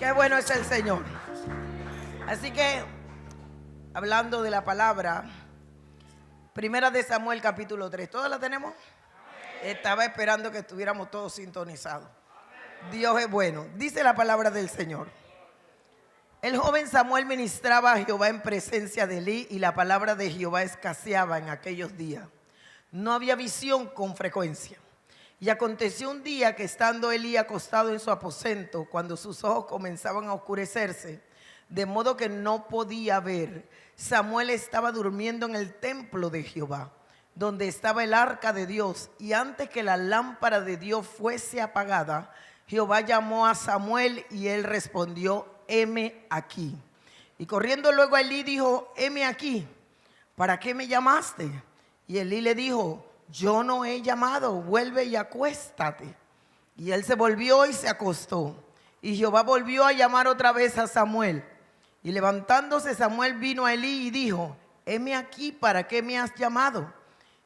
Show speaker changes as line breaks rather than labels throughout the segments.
Qué bueno es el Señor. Así que, hablando de la palabra, Primera de Samuel capítulo 3. ¿Todos la tenemos? Estaba esperando que estuviéramos todos sintonizados. Dios es bueno. Dice la palabra del Señor. El joven Samuel ministraba a Jehová en presencia de Elí, y la palabra de Jehová escaseaba en aquellos días. No había visión con frecuencia. Y aconteció un día que, estando Elí acostado en su aposento, cuando sus ojos comenzaban a oscurecerse, de modo que no podía ver, Samuel estaba durmiendo en el templo de Jehová, donde estaba el arca de Dios. Y antes que la lámpara de Dios fuese apagada, Jehová llamó a Samuel, y él respondió: heme aquí. Y corriendo luego a Elí dijo: heme aquí, ¿para qué me llamaste? Y Elí le dijo: yo no he llamado, vuelve y acuéstate. Y él se volvió y se acostó. Y Jehová volvió a llamar otra vez a Samuel. Y levantándose Samuel vino a Elí y dijo: heme aquí, ¿para qué me has llamado?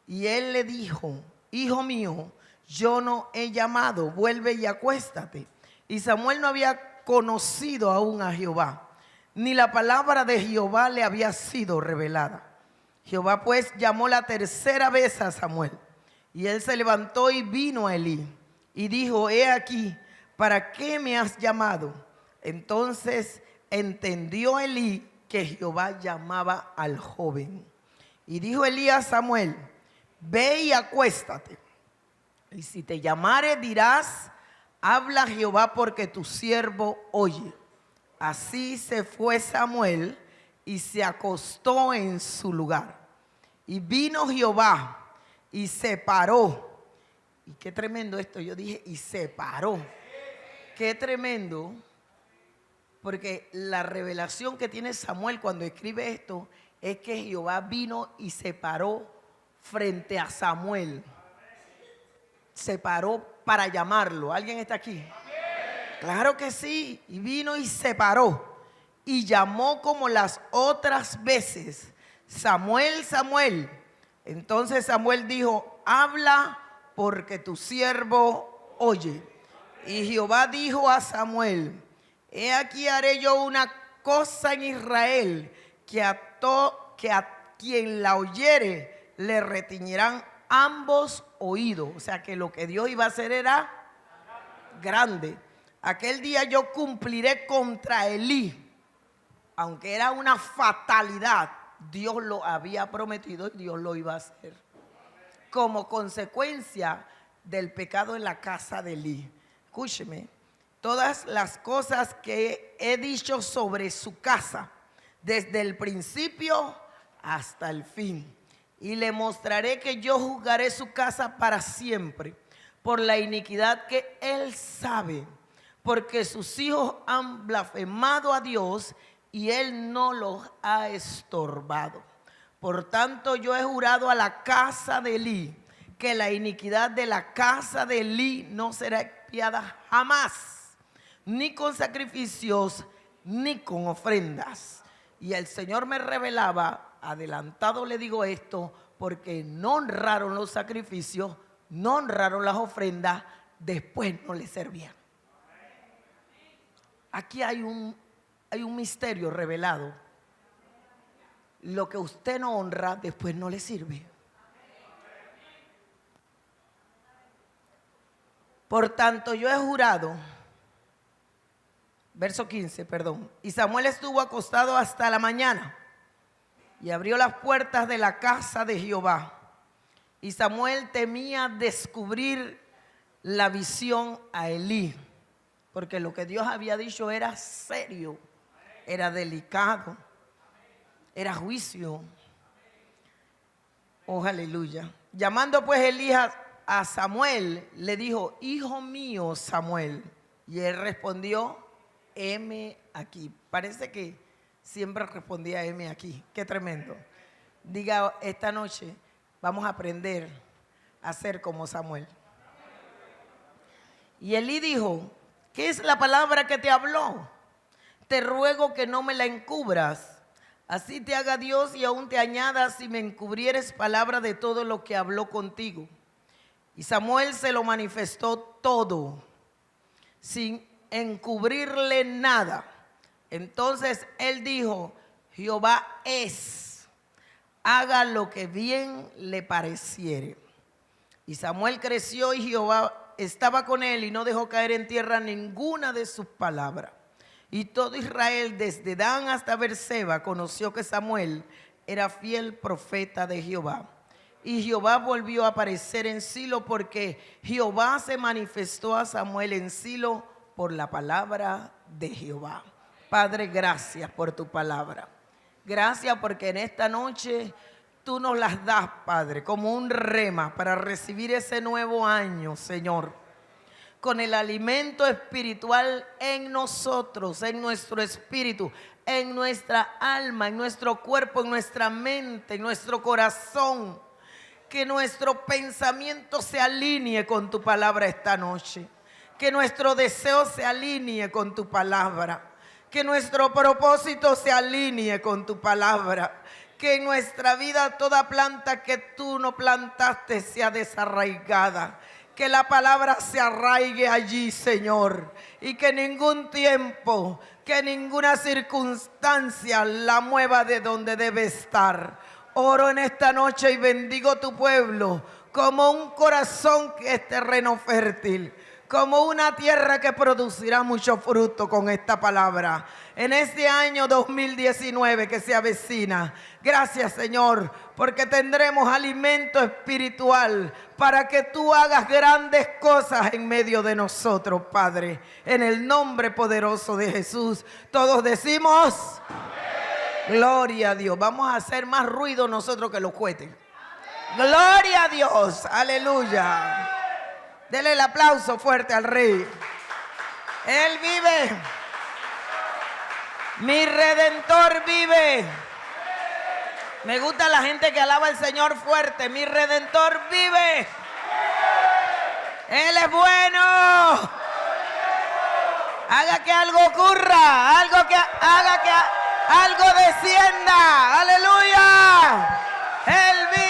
Y él le dijo: hijo mío, yo no he llamado, vuelve y acuéstate. Y Samuel no había conocido aún a Jehová, ni la palabra de Jehová le había sido revelada. Jehová pues llamó la tercera vez a Samuel, y él se levantó y vino a Elí y dijo: he aquí, ¿para qué me has llamado? Entonces entendió Elí que Jehová llamaba al joven. Y dijo Elí a Samuel: ve y acuéstate, y si te llamare dirás: habla Jehová, porque tu siervo oye. Así se fue Samuel y se acostó en su lugar. Y vino Jehová y se paró. Y qué tremendo esto, yo dije y se paró. Qué tremendo, porque la revelación que tiene Samuel cuando escribe esto es que Jehová vino y se paró frente a Samuel. Se paró para llamarlo. ¿Alguien está aquí? Claro que sí. Y vino y se paró y llamó como las otras veces: Samuel, Samuel. Entonces Samuel dijo: habla, porque tu siervo oye. Y Jehová dijo a Samuel: he aquí, haré yo una cosa en Israel, que a quien la oyere le retiñirán ambos oídos. O sea que lo que Dios iba a hacer era grande. Aquel día yo cumpliré contra Elí. Aunque era una fatalidad, Dios lo había prometido y Dios lo iba a hacer, como consecuencia del pecado en la casa de Elí. Escúcheme, todas las cosas que he dicho sobre su casa, desde el principio hasta el fin. Y le mostraré que yo juzgaré su casa para siempre, por la iniquidad que él sabe, porque sus hijos han blasfemado a Dios y él no los ha estorbado. Por tanto, yo he jurado a la casa de Elí que la iniquidad de la casa de Elí no será expiada jamás, ni con sacrificios, ni con ofrendas. Y el Señor me revelaba, adelantado le digo esto, porque no honraron los sacrificios, no honraron las ofrendas, después no les servían. Aquí hay un misterio revelado. Lo que usted no honra, después no le sirve. Por tanto, yo he jurado, verso 15, perdón. Y Samuel estuvo acostado hasta la mañana, y abrió las puertas de la casa de Jehová. Y Samuel temía descubrir la visión a Elí, porque lo que Dios había dicho era serio, era delicado, era juicio. Oh, aleluya. Llamando pues Elí a Samuel, le dijo: hijo mío, Samuel. Y él respondió: heme aquí. Parece que siempre respondía: heme aquí. Qué tremendo. Diga esta noche: vamos a aprender a ser como Samuel. Y Elí dijo: ¿qué es la palabra que te habló? Te ruego que no me la encubras. Así te haga Dios y aún te añada, si me encubrieres palabra de todo lo que habló contigo. Y Samuel se lo manifestó todo, sin encubrirle nada. Entonces él dijo: Jehová es, haga lo que bien le pareciere. Y Samuel creció y Jehová estaba con él y no dejó caer en tierra ninguna de sus palabras. Y todo Israel, desde Dan hasta Beerseba, conoció que Samuel era fiel profeta de Jehová. Y Jehová volvió a aparecer en Silo, porque Jehová se manifestó a Samuel en Silo por la palabra de Jehová. Padre, gracias por tu palabra. Gracias porque en esta noche tú nos las das, Padre, como un rema para recibir ese nuevo año, Señor, con el alimento espiritual en nosotros, en nuestro espíritu, en nuestra alma, en nuestro cuerpo, en nuestra mente, en nuestro corazón. Que nuestro pensamiento se alinee con tu palabra esta noche. Que nuestro deseo se alinee con tu palabra. Que nuestro propósito se alinee con tu palabra. Que en nuestra vida toda planta que tú no plantaste sea desarraigada. Que la palabra se arraigue allí, Señor. Y que ningún tiempo, que ninguna circunstancia la mueva de donde debe estar. Oro en esta noche y bendigo tu pueblo como un corazón que es terreno fértil, como una tierra que producirá mucho fruto con esta palabra. En este año 2019 que se avecina, gracias, Señor, porque tendremos alimento espiritual para que tú hagas grandes cosas en medio de nosotros, Padre. En el nombre poderoso de Jesús, todos decimos: gloria a Dios. Vamos a hacer más ruido nosotros que los cohetes. Gloria a Dios. Aleluya. Dele el aplauso fuerte al Rey. Él vive. Mi Redentor vive. Me gusta la gente que alaba al Señor fuerte. Mi Redentor vive. Él es bueno. Haga que algo ocurra. Haga que algo descienda. Aleluya. Él vive.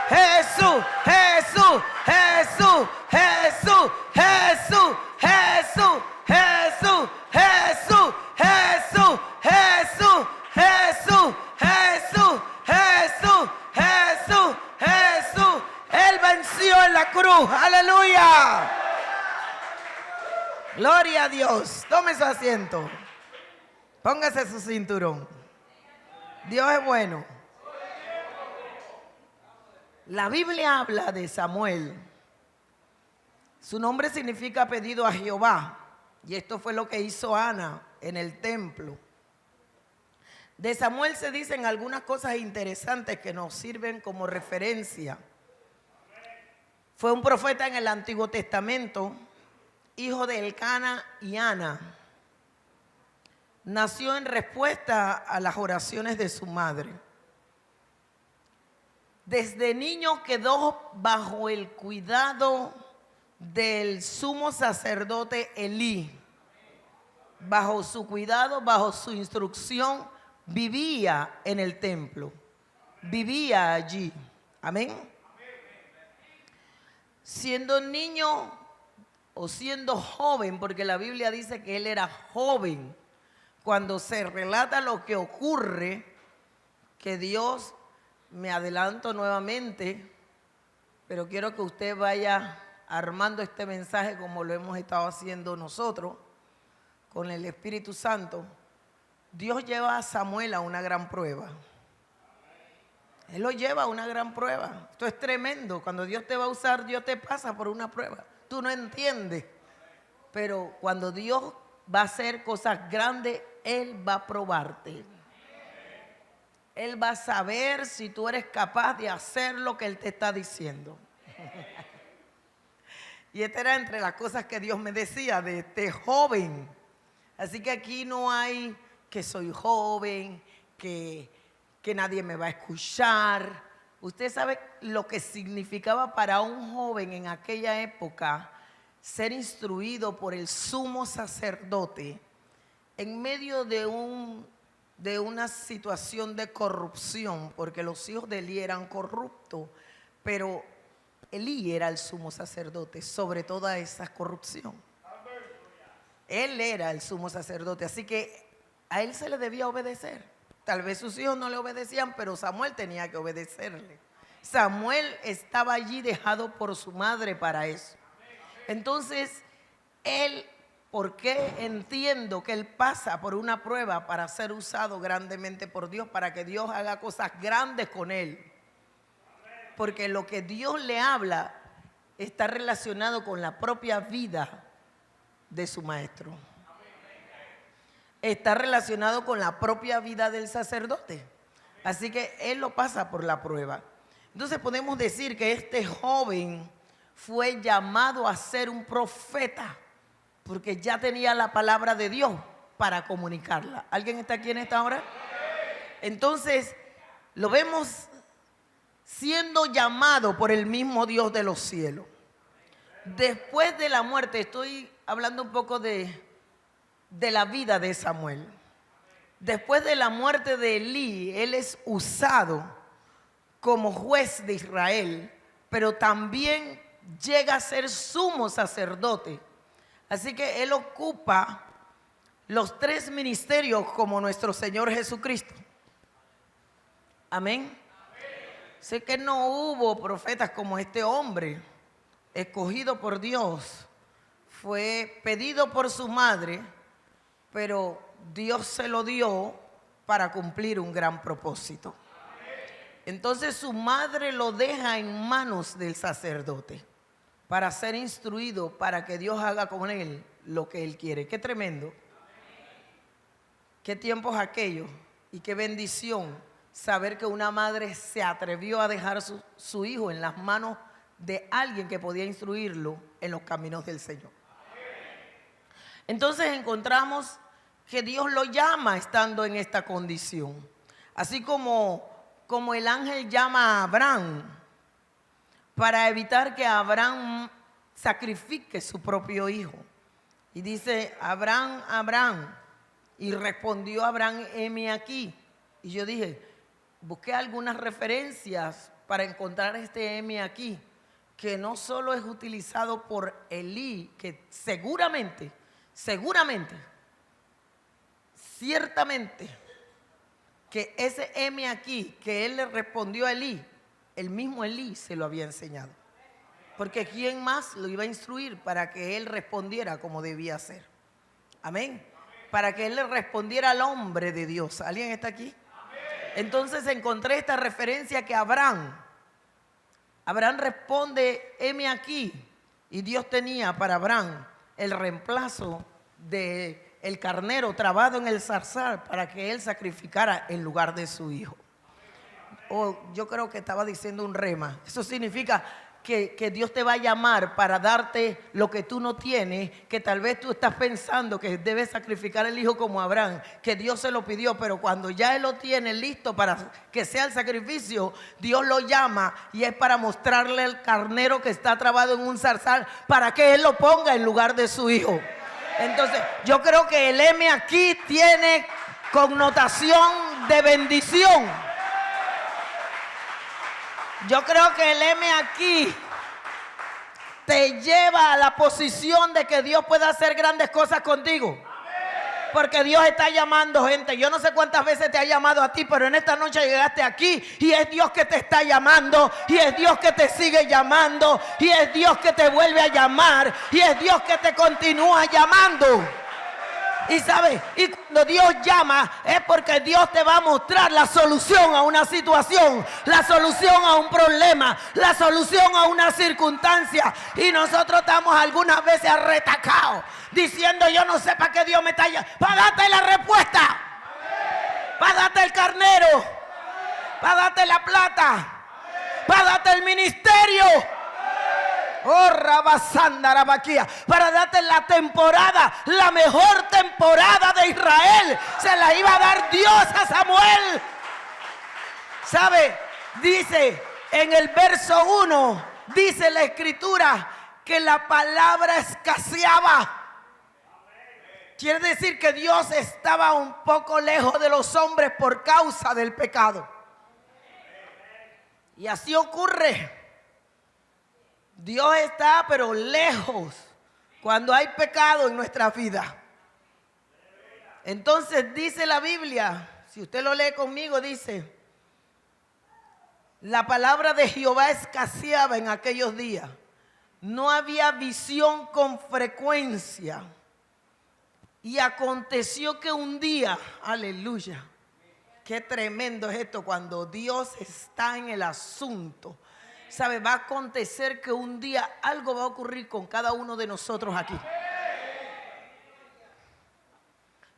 Jesús, Jesús, Jesús, Jesús, Jesús, Jesús, Jesús, Jesús, Jesús, Jesús, Jesús, Jesús, Jesús, Jesús, Jesús. Él venció en la cruz. Aleluya. Gloria a Dios. Tome su asiento. Póngase su cinturón. Dios es bueno. La Biblia habla de Samuel. Su nombre significa pedido a Jehová. Y esto fue lo que hizo Ana en el templo. De Samuel se dicen algunas cosas interesantes que nos sirven como referencia. Fue un profeta en el Antiguo Testamento, hijo de Elcana y Ana. Nació en respuesta a las oraciones de su madre. Desde niño quedó bajo el cuidado del sumo sacerdote Elí. Bajo su cuidado, bajo su instrucción, vivía en el templo. Vivía allí. Amén. Siendo niño o siendo joven, porque la Biblia dice que él era joven, cuando se relata lo que ocurre, que Dios, me adelanto nuevamente, pero quiero que usted vaya armando este mensaje como lo hemos estado haciendo nosotros, con el Espíritu Santo. Dios lleva a Samuel a una gran prueba. Él lo lleva a una gran prueba. Esto es tremendo. Cuando Dios te va a usar, Dios te pasa por una prueba. Tú no entiendes. Pero cuando Dios va a hacer cosas grandes, Él va a probarte. Él va a saber si tú eres capaz de hacer lo que Él te está diciendo. Y esta era entre las cosas que Dios me decía de este joven. Así que aquí no hay que soy joven, que nadie me va a escuchar. Usted sabe lo que significaba para un joven en aquella época ser instruido por el sumo sacerdote en medio de una situación de corrupción, porque los hijos de Elí eran corruptos, pero Elí era el sumo sacerdote sobre toda esa corrupción. Él era el sumo sacerdote, así que a él se le debía obedecer. Tal vez sus hijos no le obedecían, pero Samuel tenía que obedecerle. Samuel estaba allí dejado por su madre para eso. Entonces, ¿por qué entiendo que él pasa por una prueba para ser usado grandemente por Dios, para que Dios haga cosas grandes con él? Porque lo que Dios le habla está relacionado con la propia vida de su maestro. Está relacionado con la propia vida del sacerdote. Así que él lo pasa por la prueba. Entonces podemos decir que este joven fue llamado a ser un profeta, porque ya tenía la palabra de Dios para comunicarla. ¿Alguien está aquí en esta hora? Entonces lo vemos siendo llamado por el mismo Dios de los cielos. Después de la muerte, estoy hablando un poco de la vida de Samuel. Después de la muerte de Elí, él es usado como juez de Israel, pero también llega a ser sumo sacerdote. Así que él ocupa los 3 ministerios como nuestro Señor Jesucristo. Amén. Sé que no hubo profetas como este hombre, escogido por Dios. Fue pedido por su madre, pero Dios se lo dio para cumplir un gran propósito. Entonces su madre lo deja en manos del sacerdote para ser instruido, para que Dios haga con él lo que él quiere. Qué tremendo. Qué tiempos aquellos y qué bendición saber que una madre se atrevió a dejar su hijo en las manos de alguien que podía instruirlo en los caminos del Señor. Entonces encontramos que Dios lo llama estando en esta condición. Así como el ángel llama a Abraham para evitar que Abraham sacrifique su propio hijo. Y dice, Abraham, Abraham. Y respondió Abraham, heme aquí. Y yo dije, busqué algunas referencias para encontrar este heme aquí, que no solo es utilizado por Elí, que seguramente, ciertamente, que ese heme aquí, que él le respondió a Elí, el mismo Elí se lo había enseñado. Porque ¿quién más lo iba a instruir para que él respondiera como debía ser? Amén. Para que él le respondiera al hombre de Dios. ¿Alguien está aquí? Entonces encontré esta referencia que Abraham responde, heme aquí. Y Dios tenía para Abraham el reemplazo del carnero trabado en el zarzal para que él sacrificara en lugar de su hijo. Yo creo que estaba diciendo un rema. Eso significa que Dios te va a llamar para darte lo que tú no tienes, que tal vez tú estás pensando que debes sacrificar el hijo como Abraham, que Dios se lo pidió, pero cuando ya él lo tiene listo para que sea el sacrificio, Dios lo llama y es para mostrarle el carnero que está trabado en un zarzal para que él lo ponga en lugar de su hijo. Entonces yo creo que el heme aquí tiene connotación de bendición. Yo creo que el heme aquí te lleva a la posición de que Dios pueda hacer grandes cosas contigo. Porque Dios está llamando gente. Yo no sé cuántas veces te ha llamado a ti, pero en esta noche llegaste aquí y es Dios que te está llamando, y es Dios que te sigue llamando, y es Dios que te vuelve a llamar, y es Dios que te continúa llamando. Y sabes, y cuando Dios llama es porque Dios te va a mostrar la solución a una situación, la solución a un problema, la solución a una circunstancia. Y nosotros estamos algunas veces arretacados diciendo, yo no sé para qué Dios me está llamando. Para darte la respuesta, para darte el carnero, para darte la plata, para darte el ministerio. Oh, Rabasandarabaquía, para darte la temporada, la mejor temporada de Israel, se la iba a dar Dios a Samuel. ¿Sabe? Dice en el verso 1, dice la escritura que la palabra escaseaba. Quiere decir que Dios estaba un poco lejos de los hombres por causa del pecado. Y así ocurre. Dios está pero lejos Cuando hay pecado en nuestra vida. Entonces dice la Biblia, si usted lo lee conmigo, dice, la palabra de Jehová escaseaba en aquellos días. No había visión con frecuencia. Y aconteció que un día, aleluya, qué tremendo es esto cuando Dios está en el asunto. ¿Sabe? Va a acontecer que un día algo va a ocurrir con cada uno de nosotros aquí.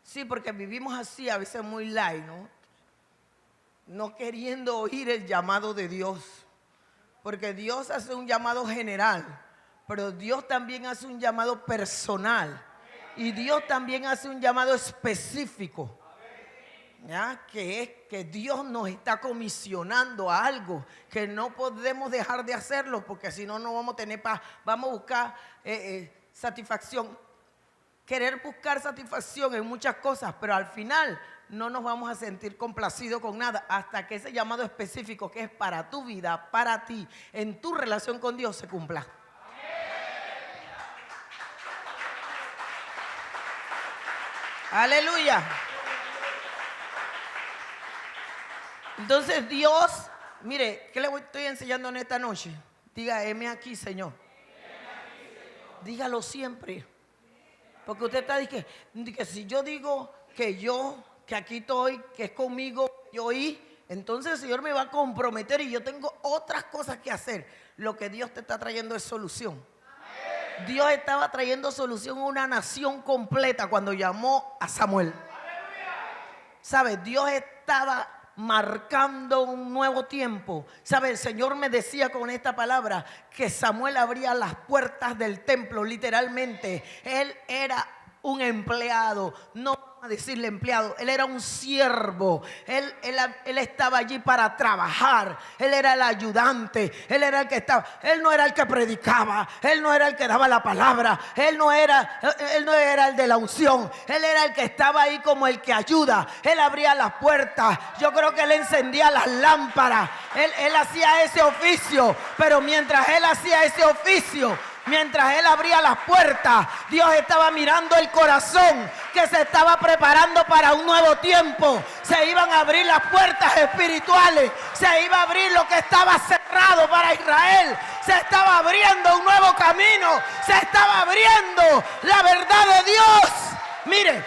Sí, porque vivimos así, a veces muy light, ¿no? No queriendo oír el llamado de Dios. Porque Dios hace un llamado general, pero Dios también hace un llamado personal. Y Dios también hace un llamado específico. ¿Ya? Que es que Dios nos está comisionando a algo que no podemos dejar de hacerlo, porque si no, no vamos a tener paz. Vamos a buscar satisfacción. Querer buscar satisfacción en muchas cosas, pero al final no nos vamos a sentir complacidos con nada hasta que ese llamado específico que es para tu vida, para ti, en tu relación con Dios se cumpla. Aleluya. Entonces Dios, mire, ¿qué le estoy enseñando en esta noche? Diga, heme aquí, Señor. Dígalo siempre. Porque usted está diciendo que si yo digo que aquí estoy, que es conmigo, yo oí, entonces el Señor me va a comprometer y yo tengo otras cosas que hacer. Lo que Dios te está trayendo es solución. Dios estaba trayendo solución a una nación completa cuando llamó a Samuel. ¿Sabe? Dios estaba marcando un nuevo tiempo. ¿Sabe? El Señor me decía con esta palabra que Samuel abría las puertas del templo, literalmente. Él era un empleado, no a decirle empleado, él era un siervo, él estaba allí para trabajar, él era el ayudante, él era el que estaba, él no era el que predicaba, él no era el que daba la palabra, él no era el de la unción, él era el que estaba ahí como el que ayuda, él abría las puertas, yo creo que él encendía las lámparas, él hacía ese oficio, pero mientras él hacía ese oficio, mientras él abría las puertas, Dios estaba mirando el corazón que se estaba preparando para un nuevo tiempo. Se iban a abrir las puertas espirituales, se iba a abrir lo que estaba cerrado para Israel, se estaba abriendo un nuevo camino, se estaba abriendo la verdad de Dios. Mire,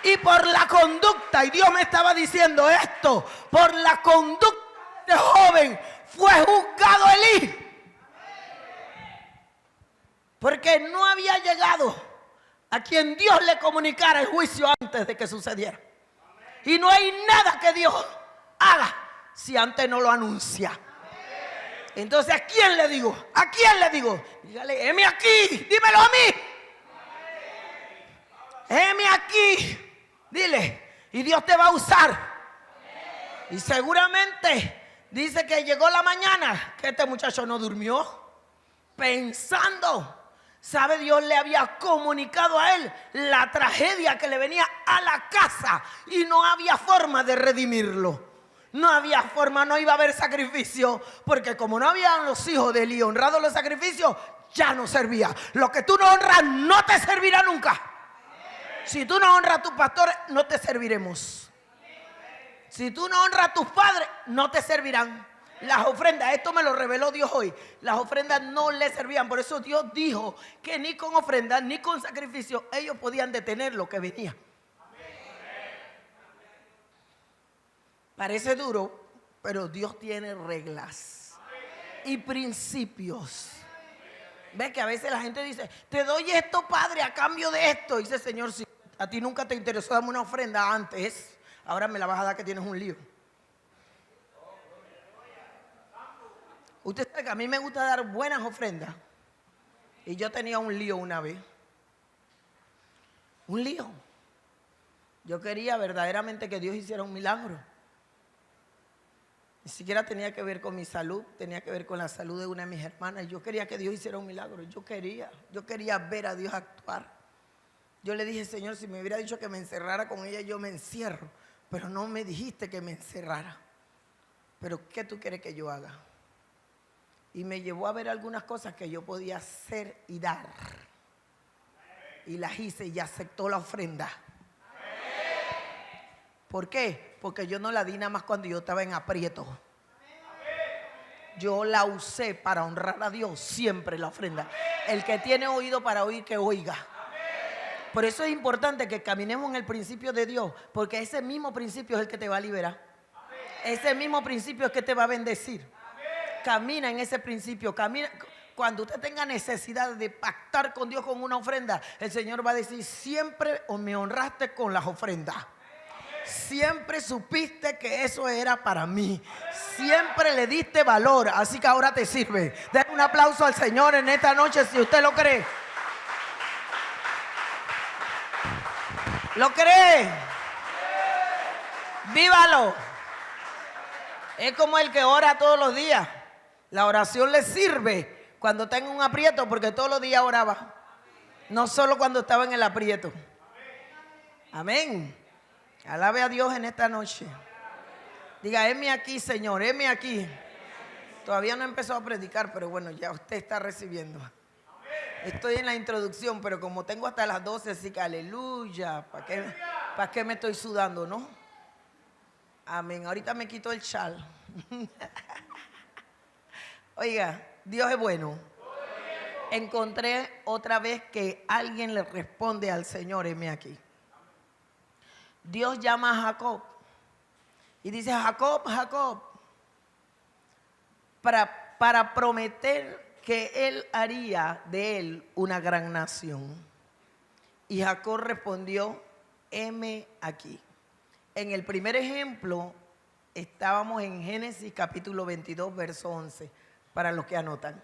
y por la conducta, y Dios me estaba diciendo esto, por la conducta de joven fue juzgado Elí. Porque no había llegado a quien Dios le comunicara el juicio antes de que sucediera. Y no hay nada que Dios haga si antes no lo anuncia. Entonces, ¿a quién le digo? ¿A quién le digo? Dígale, heme aquí, dímelo a mí. Heme aquí, dile, y Dios te va a usar. Y seguramente dice que llegó la mañana que este muchacho no durmió, pensando. ¿Sabe? Dios le había comunicado a él la tragedia que le venía a la casa y no había forma de redimirlo. No había forma, no iba a haber sacrificio, porque como no habían los hijos de Elí honrados los sacrificios, ya no servía. Lo que tú no honras no te servirá nunca. Si tú no honras a tus pastores, no te serviremos. Si tú no honras a tus padres, no te servirán. Las ofrendas, esto me lo reveló Dios hoy, las ofrendas no le servían. Por eso Dios dijo que ni con ofrendas ni con sacrificio ellos podían detener lo que venía. Parece duro, pero Dios tiene reglas y principios. Ve que a veces la gente dice, te doy esto, Padre, a cambio de esto. Y dice, Señor, si a ti nunca te interesó darme una ofrenda antes, ahora me la vas a dar que tienes un lío. Usted sabe que a mí me gusta dar buenas ofrendas. Y yo tenía un lío una vez. Un lío. Yo quería verdaderamente que Dios hiciera un milagro. Ni siquiera tenía que ver con mi salud, tenía que ver con la salud de una de mis hermanas. Yo quería que Dios hiciera un milagro. Yo quería ver a Dios actuar. Yo le dije, Señor, si me hubiera dicho que me encerrara con ella, yo me encierro. Pero no me dijiste que me encerrara. Pero ¿qué tú quieres que yo haga? Y me llevó a ver algunas cosas que yo podía hacer y dar. y las hice y aceptó la ofrenda. ¿Por qué? Porque yo no la di nada más cuando yo estaba en aprieto. Yo la usé para honrar a Dios siempre, la ofrenda. El que tiene oído para oír, que oiga. Por eso es importante que caminemos en el principio de Dios, porque ese mismo principio es el que te va a liberar. Ese mismo principio es que te va a bendecir. Camina en ese principio, camina. Cuando usted tenga necesidad de pactar con Dios con una ofrenda, el Señor va a decir: siempre me honraste con las ofrendas. Siempre supiste que eso era para mí. Siempre le diste valor, así que ahora te sirve. Den un aplauso al Señor en esta noche si usted lo cree. ¿Lo cree? Vívalo. Es como el que ora todos los días. La oración le sirve cuando tenga un aprieto, porque todos los días oraba. No solo cuando estaba en el aprieto. Amén. Alabe a Dios en esta noche. Diga: heme aquí, Señor, heme aquí. Todavía no empezó a predicar, pero bueno, ya usted está recibiendo. Estoy en la introducción, pero como tengo hasta las 12, así que aleluya. ¿Para qué me estoy sudando, no? Amén. Ahorita me quito el chal. Oiga, Dios es bueno. Encontré otra vez que alguien le responde al Señor: heme aquí. Dios llama a Jacob y dice: Jacob, Jacob, para prometer que él haría de él una gran nación. Y Jacob respondió: heme aquí. En el primer ejemplo estábamos en Génesis capítulo 22, verso 11, para los que anotan.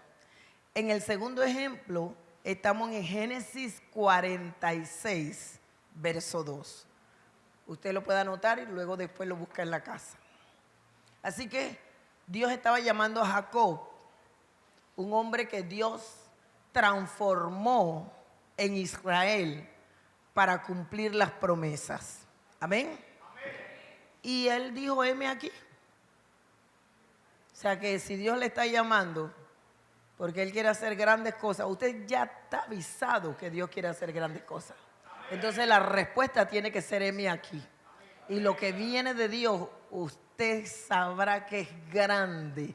En el segundo ejemplo estamos en Génesis 46, verso 2. Usted lo puede anotar y luego después lo busca en la casa. Así que Dios estaba llamando a Jacob, un hombre que Dios transformó en Israel para cumplir las promesas. Amén. Y él dijo: heme aquí. O sea que si Dios le está llamando porque Él quiere hacer grandes cosas, usted ya está avisado que Dios quiere hacer grandes cosas. Entonces la respuesta tiene que ser: heme aquí. Y lo que viene de Dios, usted sabrá que es grande.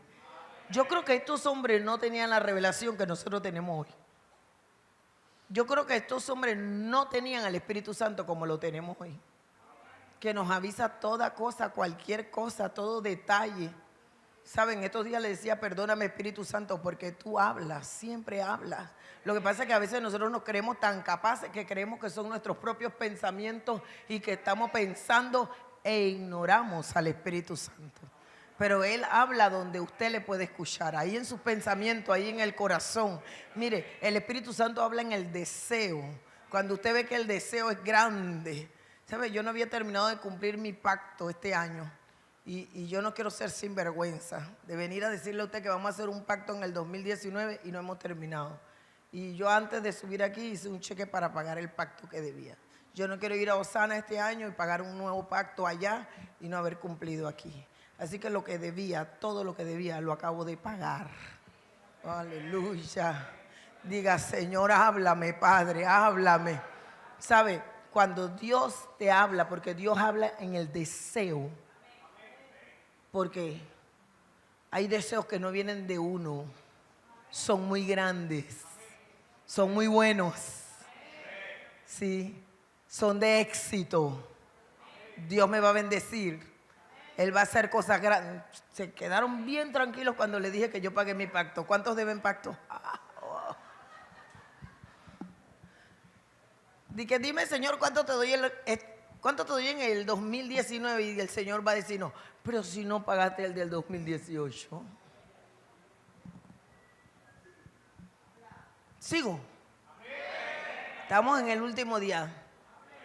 Yo creo que estos hombres no tenían la revelación que nosotros tenemos hoy. Yo creo que estos hombres no tenían al Espíritu Santo como lo tenemos hoy, que nos avisa toda cosa, cualquier cosa, todo detalle. Saben, estos días le decía: perdóname, Espíritu Santo, porque tú hablas, siempre hablas. Lo que pasa es que a veces nosotros nos creemos tan capaces que creemos que son nuestros propios pensamientos y que estamos pensando e ignoramos al Espíritu Santo. Pero Él habla donde usted le puede escuchar, ahí en sus pensamientos, ahí en el corazón. Mire, el Espíritu Santo habla en el deseo. Cuando usted ve que el deseo es grande. ¿Sabe? Yo no había terminado de cumplir mi pacto este año. Y yo no quiero ser sinvergüenza de venir a decirle a usted que vamos a hacer un pacto en el 2019 y no hemos terminado. Y yo antes de subir aquí hice un cheque para pagar el pacto que debía. Yo no quiero ir a Osana este año y pagar un nuevo pacto allá y no haber cumplido aquí. Así que lo que debía, todo lo que debía, lo acabo de pagar. Aleluya. Diga: Señor, háblame, Padre, háblame. ¿Sabe? Cuando Dios te habla, porque Dios habla en el deseo. Porque hay deseos que no vienen de uno. Son muy grandes. Son muy buenos. Sí. Son de éxito. Dios me va a bendecir. Él va a hacer cosas grandes. Se quedaron bien tranquilos cuando le dije que yo pagué mi pacto. ¿Cuántos deben pacto? Dime, Señor, ¿cuánto te doy en el 2019? Y el Señor va a decir: no, pero si no pagaste el del 2018. Sigo. Estamos en el último día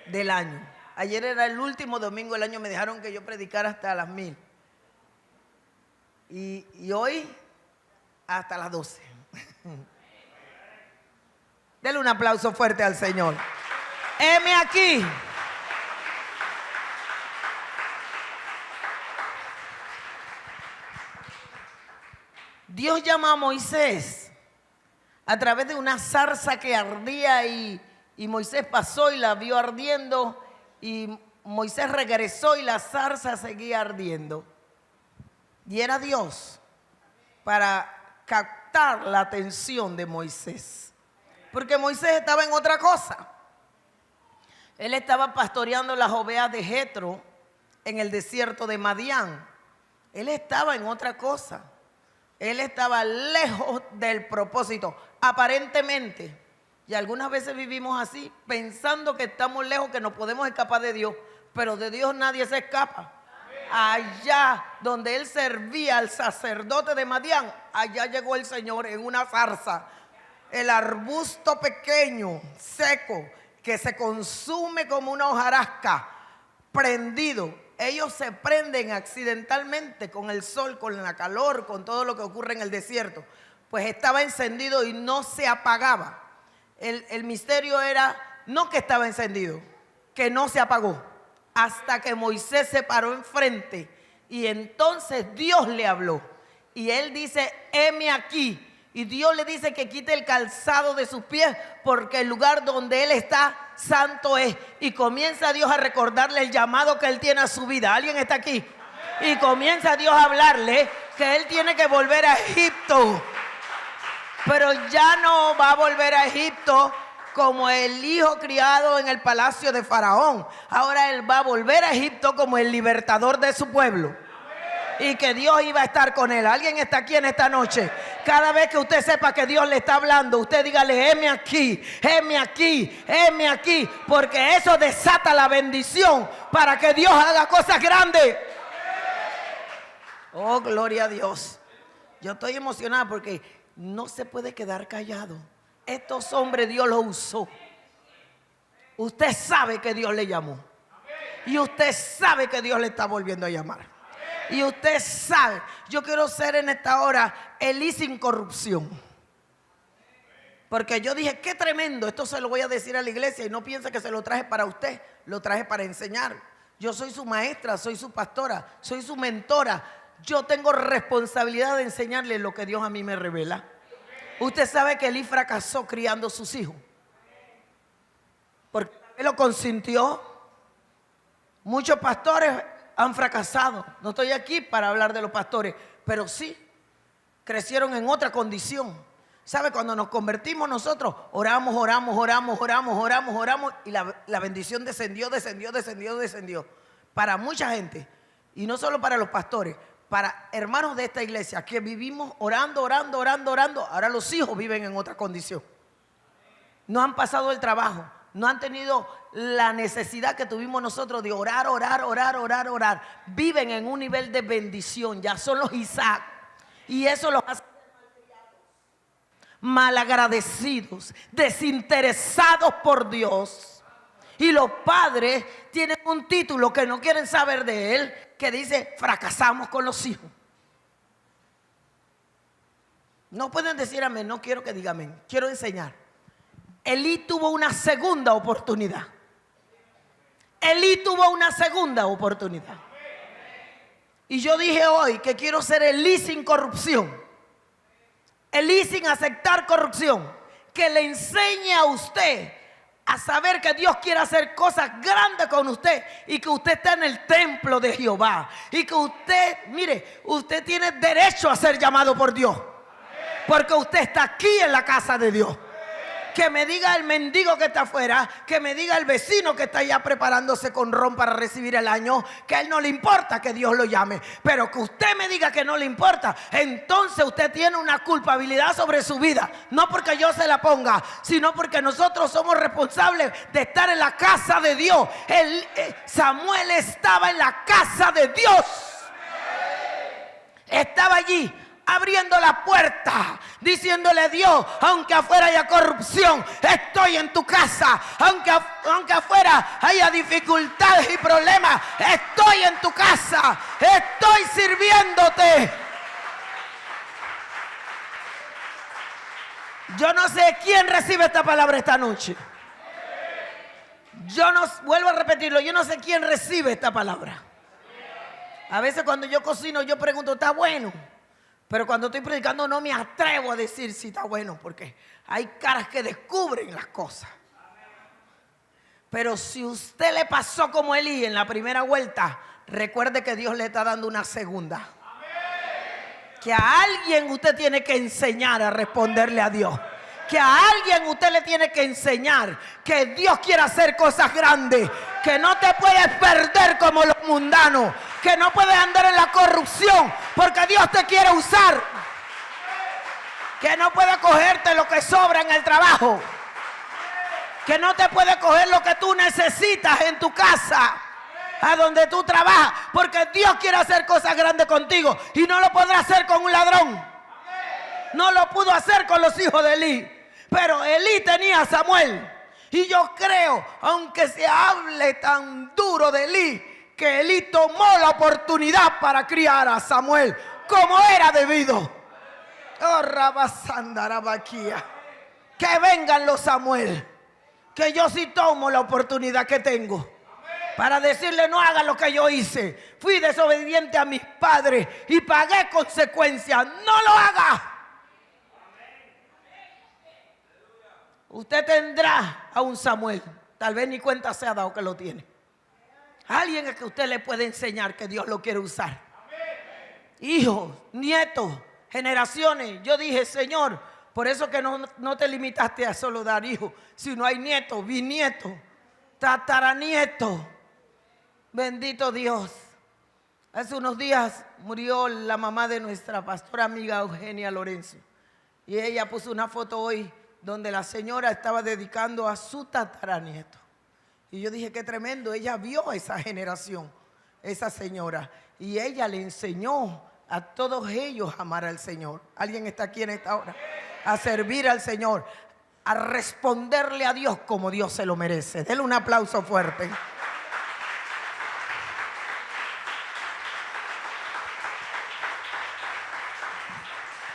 del año. Ayer era el último domingo del año, me dejaron que yo predicara hasta las 1000. Y hoy hasta las 12. Denle un aplauso fuerte al Señor. Heme aquí. Dios llama a Moisés a través de una zarza que ardía y y Moisés pasó y la vio ardiendo, y Moisés regresó y la zarza seguía ardiendo. Y era Dios para captar la atención de Moisés, porque Moisés estaba en otra cosa. Él estaba pastoreando las ovejas de Jetro en el desierto de Madián. Él estaba en otra cosa. Él estaba lejos del propósito, aparentemente. Y algunas veces vivimos así, pensando que estamos lejos, que nos podemos escapar de Dios. Pero de Dios nadie se escapa. Allá donde él servía al sacerdote de Madián, allá llegó el Señor en una zarza. El arbusto pequeño, seco, que se consume como una hojarasca, prendido. Ellos se prenden accidentalmente con el sol, con la calor, con todo lo que ocurre en el desierto. Pues estaba encendido y no se apagaba. El misterio era no que estaba encendido, que no se apagó. Hasta que Moisés se paró enfrente y entonces Dios le habló. Y él dice, heme aquí. Y Dios le dice que quite el calzado de sus pies porque el lugar donde él está santo es. Y comienza Dios a recordarle el llamado que él tiene a su vida. ¿Alguien está aquí? Y comienza Dios a hablarle que él tiene que volver a Egipto. Pero ya no va a volver a Egipto como el hijo criado en el palacio de Faraón. Ahora él va a volver a Egipto como el libertador de su pueblo. Y que Dios iba a estar con él. ¿Alguien está aquí en esta noche? Cada vez que usted sepa que Dios le está hablando, usted dígale, heme aquí, heme aquí, heme aquí. Porque eso desata la bendición para que Dios haga cosas grandes. Oh, gloria a Dios. Yo estoy emocionada porque no se puede quedar callado. Estos hombres Dios los usó. Usted sabe que Dios le llamó. Y usted sabe que Dios le está volviendo a llamar. Y usted sabe, yo quiero ser en esta hora Elí sin corrupción. Porque yo dije, qué tremendo, esto se lo voy a decir a la iglesia y no piense que se lo traje para usted, lo traje para enseñar. Yo soy su maestra, soy su pastora, soy su mentora. Yo tengo responsabilidad de enseñarle lo que Dios a mí me revela. Usted sabe que Elí fracasó criando sus hijos. Porque él lo consintió. Muchos pastores han fracasado. No estoy aquí para hablar de los pastores, pero sí, crecieron en otra condición. ¿Sabe? Cuando nos convertimos nosotros, oramos y la bendición descendió. Para mucha gente, y no solo para los pastores, para hermanos de esta iglesia que vivimos orando. Ahora los hijos viven en otra condición. No han pasado el trabajo, no han tenido la necesidad que tuvimos nosotros de orar. Viven en un nivel de bendición, ya son los Isaac. Y eso los hace malagradecidos, desinteresados por Dios. Y los padres tienen un título que no quieren saber de él, que dice, fracasamos con los hijos. No pueden decir amén, no quiero que digan amén, quiero enseñar. Elí tuvo una segunda oportunidad. Y yo dije hoy que quiero ser Elí sin corrupción. Elí sin aceptar corrupción. Que le enseñe a usted a saber que Dios quiere hacer cosas grandes con usted y que usted está en el templo de Jehová y que usted, mire, usted tiene derecho a ser llamado por Dios porque usted está aquí en la casa de Dios. Que me diga el mendigo que está afuera, que me diga el vecino que está ya preparándose con ron para recibir el año, que a él no le importa que Dios lo llame, pero que usted me diga que no le importa, entonces usted tiene una culpabilidad sobre su vida, no porque yo se la ponga, sino porque nosotros somos responsables de estar en la casa de Dios. Samuel estaba en la casa de Dios, estaba allí abriendo la puerta, diciéndole a Dios, aunque afuera haya corrupción, estoy en tu casa. Aunque afuera haya dificultades y problemas, estoy en tu casa, estoy sirviéndote. Yo no sé quién recibe esta palabra esta noche. Vuelvo a repetirlo, yo no sé quién recibe esta palabra. A veces cuando yo cocino yo pregunto, ¿está bueno? Pero cuando estoy predicando no me atrevo a decir si está bueno, porque hay caras que descubren las cosas. Pero si usted le pasó como Elí en la primera vuelta, recuerde que Dios le está dando una segunda. Que a alguien usted tiene que enseñar a responderle a Dios. Que a alguien usted le tiene que enseñar que Dios quiere hacer cosas grandes. Que no te puedes perder como los mundanos. Que no puedes andar en la corrupción porque Dios te quiere usar. Que no puedes cogerte lo que sobra en el trabajo. Que no te puede coger lo que tú necesitas en tu casa, a donde tú trabajas, porque Dios quiere hacer cosas grandes contigo y no lo podrá hacer con un ladrón. No lo pudo hacer con los hijos de Elí, pero Elí tenía a Samuel. Y yo creo, aunque se hable tan duro de Elí, que Elí tomó la oportunidad para criar a Samuel como era debido. Oh, Rabasandarabaquía. Que vengan los Samuel. Que yo sí tomo la oportunidad que tengo para decirle: no haga lo que yo hice. Fui desobediente a mis padres y pagué consecuencias. No lo haga. Usted tendrá a un Samuel. Tal vez ni cuenta se ha dado que lo tiene. Alguien a que usted le puede enseñar que Dios lo quiere usar. Hijos, nietos, generaciones. Yo dije: Señor, por eso que no te limitaste a solo dar hijos, sino hay nietos, bisnietos, tataranietos. Bendito Dios. Hace unos días murió la mamá de nuestra pastora amiga Eugenia Lorenzo. Y ella puso una foto hoy donde la señora estaba dedicando a su tataranieto. Y yo dije: qué tremendo. Ella vio esa generación, esa señora. Y ella le enseñó a todos ellos a amar al Señor. ¿Alguien está aquí en esta hora? A servir al Señor, a responderle a Dios como Dios se lo merece. Denle un aplauso fuerte.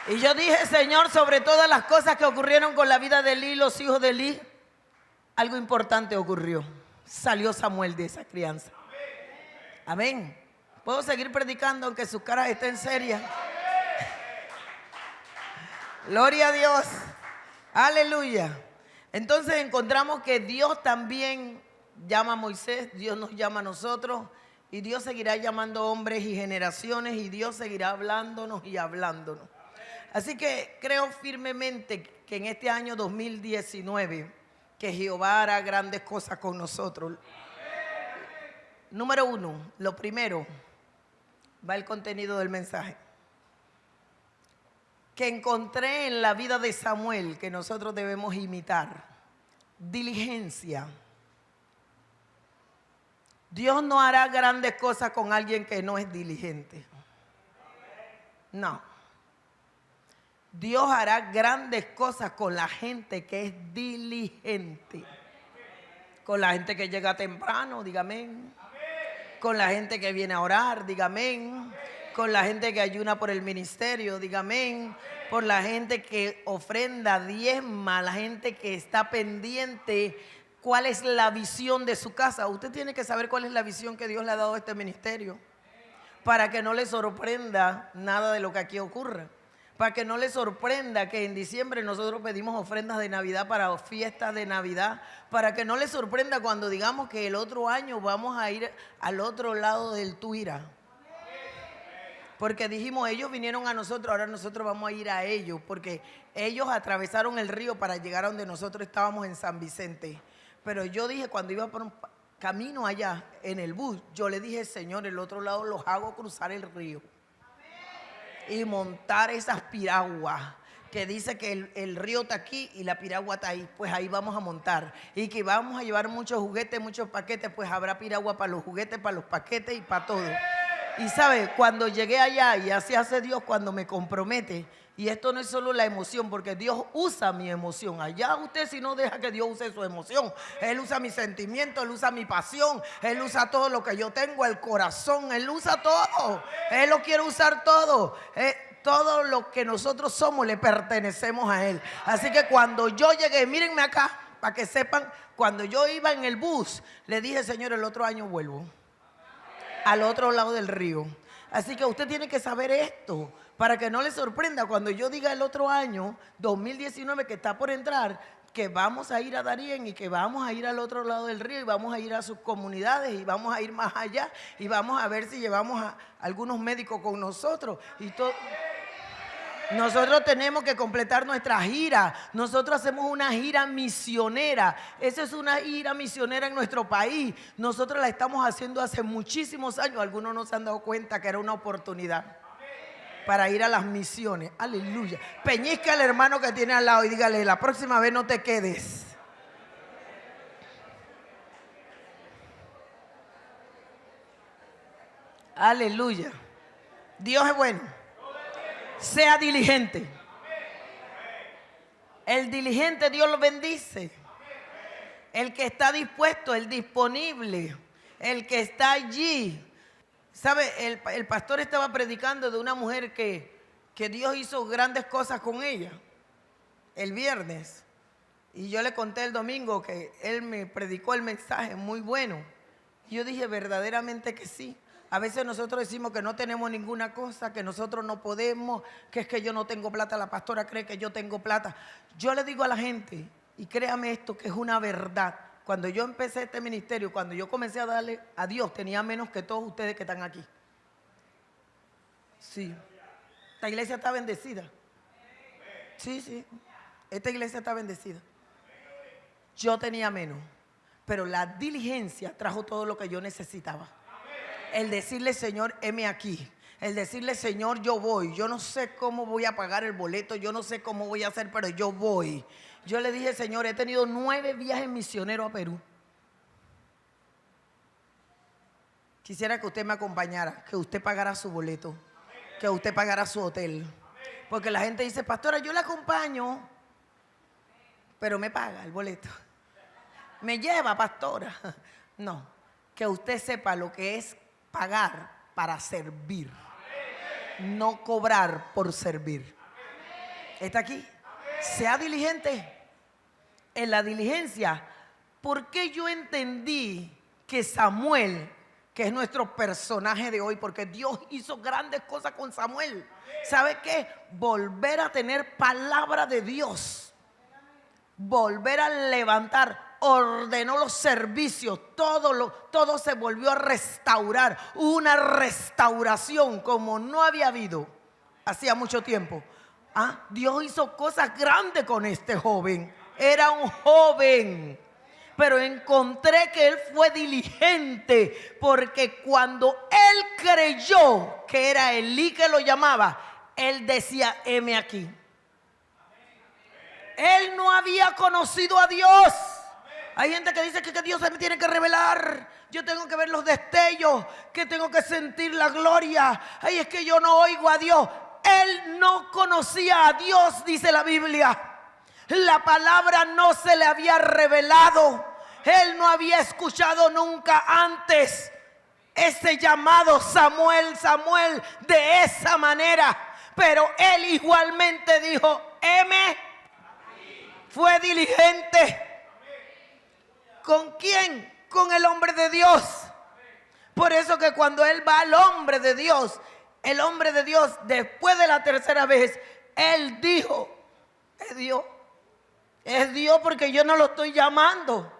Y yo dije: Señor, sobre todas las cosas que ocurrieron con la vida de Elí, los hijos de Elí, algo importante ocurrió. Salió Samuel de esa crianza. Amén. ¿Puedo seguir predicando aunque sus caras estén serias? Gloria a Dios. Aleluya. Entonces encontramos que Dios también llama a Moisés, Dios nos llama a nosotros, y Dios seguirá llamando hombres y generaciones, y Dios seguirá hablándonos y hablándonos. Así que creo firmemente que en este año 2019 que Jehová hará grandes cosas con nosotros. Número uno, lo primero, va el contenido del mensaje. Que encontré en la vida de Samuel que nosotros debemos imitar. Diligencia. Dios no hará grandes cosas con alguien que no es diligente. No. Dios hará grandes cosas con la gente que es diligente. Con la gente que llega temprano, dígame. Con la gente que viene a orar, dígame. Con la gente que ayuna por el ministerio, dígame. Por la gente que ofrenda, diezma, la gente que está pendiente. ¿Cuál es la visión de su casa? Usted tiene que saber cuál es la visión que Dios le ha dado a este ministerio, para que no le sorprenda nada de lo que aquí ocurre. Para que no le sorprenda que en diciembre nosotros pedimos ofrendas de Navidad para fiestas de Navidad. Para que no le sorprenda cuando digamos que el otro año vamos a ir al otro lado del Tuira. Porque dijimos: ellos vinieron a nosotros, ahora nosotros vamos a ir a ellos. Porque ellos atravesaron el río para llegar a donde nosotros estábamos en San Vicente. Pero yo dije, cuando iba por un camino allá en el bus, yo le dije: Señor, el otro lado los hago cruzar el río y montar esas piraguas, que dice que el río está aquí y la piragua está ahí. Pues ahí vamos a montar. Y que vamos a llevar muchos juguetes, muchos paquetes. Pues habrá piragua para los juguetes, para los paquetes y para todo. Y sabe, cuando llegué allá, y así hace Dios cuando me compromete, y esto no es solo la emoción, porque Dios usa mi emoción. Allá usted, si no deja que Dios use su emoción, Él usa mi sentimiento, Él usa mi pasión, Él usa todo lo que yo tengo, el corazón, Él usa todo. Él lo quiere usar todo. Todo lo que nosotros somos le pertenecemos a Él. Así que cuando yo llegué, mírenme acá, para que sepan, cuando yo iba en el bus, le dije: Señor, el otro año vuelvo al otro lado del río. Así que usted tiene que saber esto, para que no le sorprenda cuando yo diga el otro año, 2019, que está por entrar, que vamos a ir a Darién y que vamos a ir al otro lado del río y vamos a ir a sus comunidades y vamos a ir más allá y vamos a ver si llevamos a algunos médicos con nosotros y todo. Nosotros tenemos que completar nuestra gira. Nosotros hacemos una gira misionera. Esa es una gira misionera en nuestro país. Nosotros la estamos haciendo hace muchísimos años. Algunos no se han dado cuenta que era una oportunidad para ir a las misiones. Aleluya. Peñizca al hermano que tiene al lado y dígale, la próxima vez no te quedes. Aleluya. Dios es bueno. Sea diligente. El diligente Dios lo bendice. El que está dispuesto, el disponible, el que está allí. ¿Sabe? El pastor estaba predicando de una mujer que Dios hizo grandes cosas con ella el viernes. Y yo le conté el domingo que él me predicó el mensaje muy bueno. Y yo dije verdaderamente que sí. A veces nosotros decimos que no tenemos ninguna cosa, que nosotros no podemos, que es que yo no tengo plata, la pastora cree que yo tengo plata. Yo le digo a la gente, y créame esto que es una verdad, cuando yo empecé este ministerio, cuando yo comencé a darle a Dios, tenía menos que todos ustedes que están aquí. Sí, esta iglesia está bendecida. Sí, esta iglesia está bendecida. Yo tenía menos, pero la diligencia trajo todo lo que yo necesitaba. El decirle, Señor, heme aquí. El decirle, Señor, yo voy. Yo no sé cómo voy a pagar el boleto. Yo no sé cómo voy a hacer, pero yo voy. Yo le dije, Señor, he tenido 9 viajes misioneros a Perú. Quisiera que usted me acompañara, que usted pagara su boleto, que usted pagara su hotel. Porque la gente dice, pastora, yo le acompaño, pero me paga el boleto. Me lleva, pastora. No, que usted sepa lo que es pagar para servir, no cobrar por servir. ¿Está aquí? Sea diligente. En la diligencia, ¿por qué yo entendí que Samuel, que es nuestro personaje de hoy, porque Dios hizo grandes cosas con Samuel? ¿Sabe qué? Volver a tener palabra de Dios, volver a levantar, ordenó los servicios, todo se volvió a restaurar, una restauración como no había habido hacía mucho tiempo. Dios hizo cosas grandes con este joven. Era un joven, pero encontré que él fue diligente, porque cuando él creyó que era Elí que lo llamaba, él decía, heme aquí. Él no había conocido a Dios. Hay gente que dice que Dios se me tiene que revelar. Yo tengo que ver los destellos, que tengo que sentir la gloria. Ay, es que yo no oigo a Dios. Él no conocía a Dios, dice la Biblia. La palabra no se le había revelado. Él no había escuchado nunca antes ese llamado, Samuel, Samuel, de esa manera. Pero él igualmente dijo, heme. Fue diligente. ¿Con quién? Con el hombre de Dios. Por eso que cuando él va al hombre de Dios, el hombre de Dios, después de la tercera vez, él dijo, es Dios. Es Dios, porque yo no lo estoy llamando.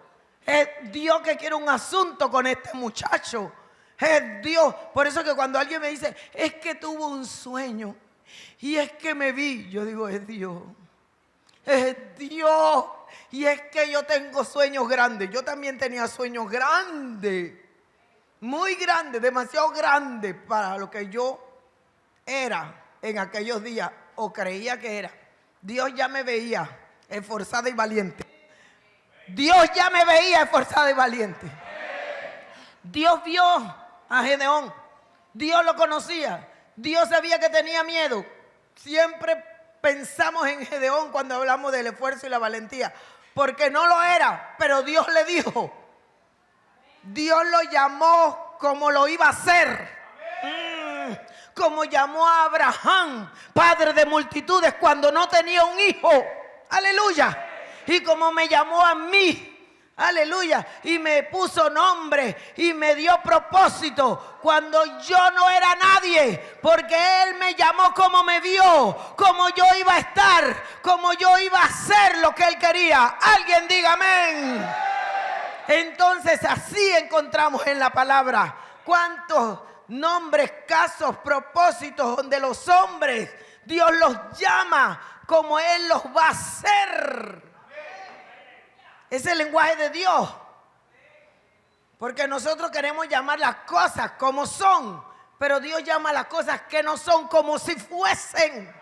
Es Dios que quiere un asunto con este muchacho. Es Dios. Por eso que cuando alguien me dice, es que tuvo un sueño y es que me vi, yo digo, es Dios. Es Dios. Y es que yo tengo sueños grandes. Yo también tenía sueños grandes, muy grandes, demasiado grandes para lo que yo era en aquellos días o creía que era. Dios ya me veía esforzada y valiente. Dios ya me veía esforzada y valiente. Dios vio a Gedeón. Dios lo conocía. Dios sabía que tenía miedo. Siempre pensamos en Gedeón cuando hablamos del esfuerzo y la valentía, porque no lo era, pero Dios le dijo. Dios lo llamó como lo iba a hacer. Como llamó a Abraham, padre de multitudes, cuando no tenía un hijo. Aleluya. Y como me llamó a mí, Aleluya. Y me puso nombre y me dio propósito cuando yo no era nadie. Porque Él me llamó como me vio, como yo iba a estar, como yo iba a hacer lo que Él quería. Alguien diga amén. Entonces así encontramos en la palabra cuántos nombres, casos, propósitos donde los hombres Dios los llama como Él los va a hacer. Es el lenguaje de Dios. Porque nosotros queremos llamar las cosas como son, pero Dios llama las cosas que no son como si fuesen.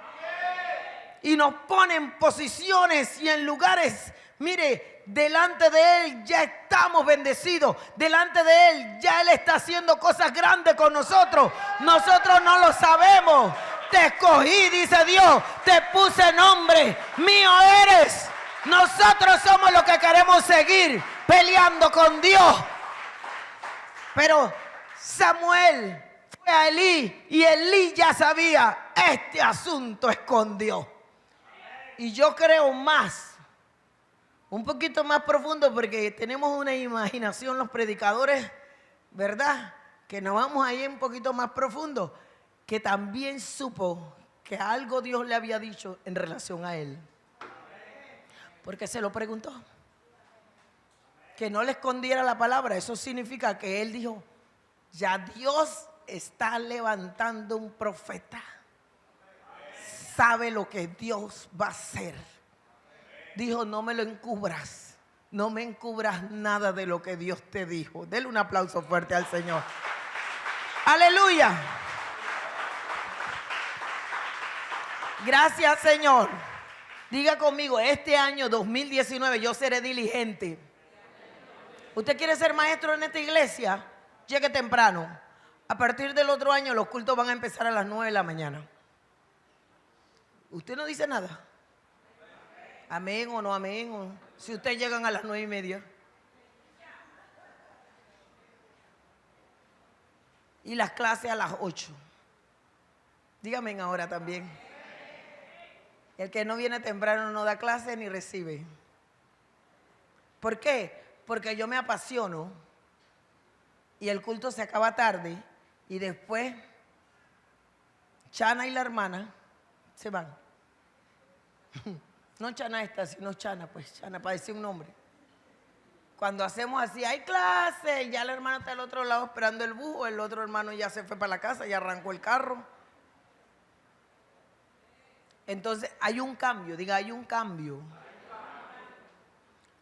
Y nos pone en posiciones y en lugares. Mire, delante de Él ya estamos bendecidos. Delante de Él ya Él está haciendo cosas grandes con nosotros. Nosotros no lo sabemos. Te escogí, dice Dios. Te puse nombre. Mío eres. Nosotros somos los que queremos seguir peleando con Dios. Pero Samuel fue a Elí y Elí ya sabía, este asunto es con Dios. Y yo creo más, un poquito más profundo, porque tenemos una imaginación los predicadores, ¿verdad? Que nos vamos ahí un poquito más profundo, que también supo que algo Dios le había dicho en relación a él. Porque se lo preguntó. Que no le escondiera la palabra. Eso significa que él dijo, ya Dios está levantando un profeta. Sabe lo que Dios va a hacer. Dijo, no me lo encubras. No me encubras nada de lo que Dios te dijo. Dele un aplauso fuerte al Señor. Aleluya. Gracias, Señor. Diga conmigo, este año 2019 yo seré diligente. ¿Usted quiere ser maestro en esta iglesia? Llegue temprano. A partir del otro año los cultos van a empezar a las 9 de la mañana. ¿Usted no dice nada? Amén o no amén. Si ustedes llegan a las 9:30. Y las clases a las 8. Dígame ahora también. El que no viene temprano no da clase ni recibe. ¿Por qué? Porque yo me apasiono y el culto se acaba tarde y después Chana y la hermana se van. No Chana esta, sino Chana, pues Chana para decir un nombre. Cuando hacemos así, hay clase, ya la hermana está al otro lado esperando el bus, o el otro hermano ya se fue para la casa, ya arrancó el carro. Entonces hay un cambio, diga, hay un cambio.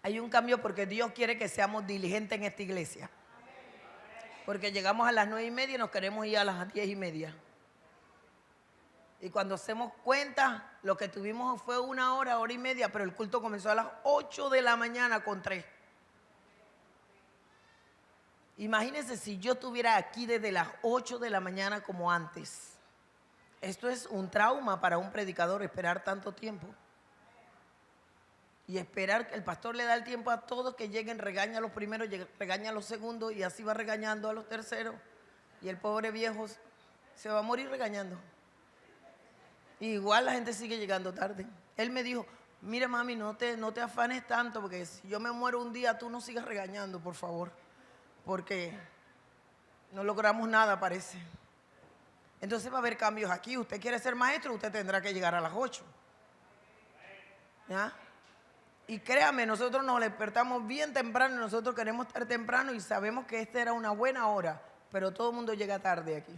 Hay un cambio porque Dios quiere que seamos diligentes en esta iglesia. Porque llegamos a las 9:30 y nos queremos ir a las 10:30. Y cuando hacemos cuenta, lo que tuvimos fue 1 hora, 1:30, pero el culto comenzó a las 8 de la mañana con 3. Imagínense si yo estuviera aquí desde las 8 de la mañana como antes. Esto es un trauma para un predicador, esperar tanto tiempo. Y esperar que el pastor le da el tiempo a todos que lleguen, regaña a los primeros, regaña a los segundos y así va regañando a los terceros. Y el pobre viejo se va a morir regañando. Y igual la gente sigue llegando tarde. Él me dijo, mire mami, no te afanes tanto, porque si yo me muero un día, tú no sigas regañando, por favor. Porque no logramos nada, parece. Entonces va a haber cambios aquí. Usted quiere ser maestro, usted tendrá que llegar a las 8. ¿Ya? Y créame, nosotros nos despertamos bien temprano, nosotros queremos estar temprano y sabemos que esta era una buena hora, pero todo el mundo llega tarde aquí.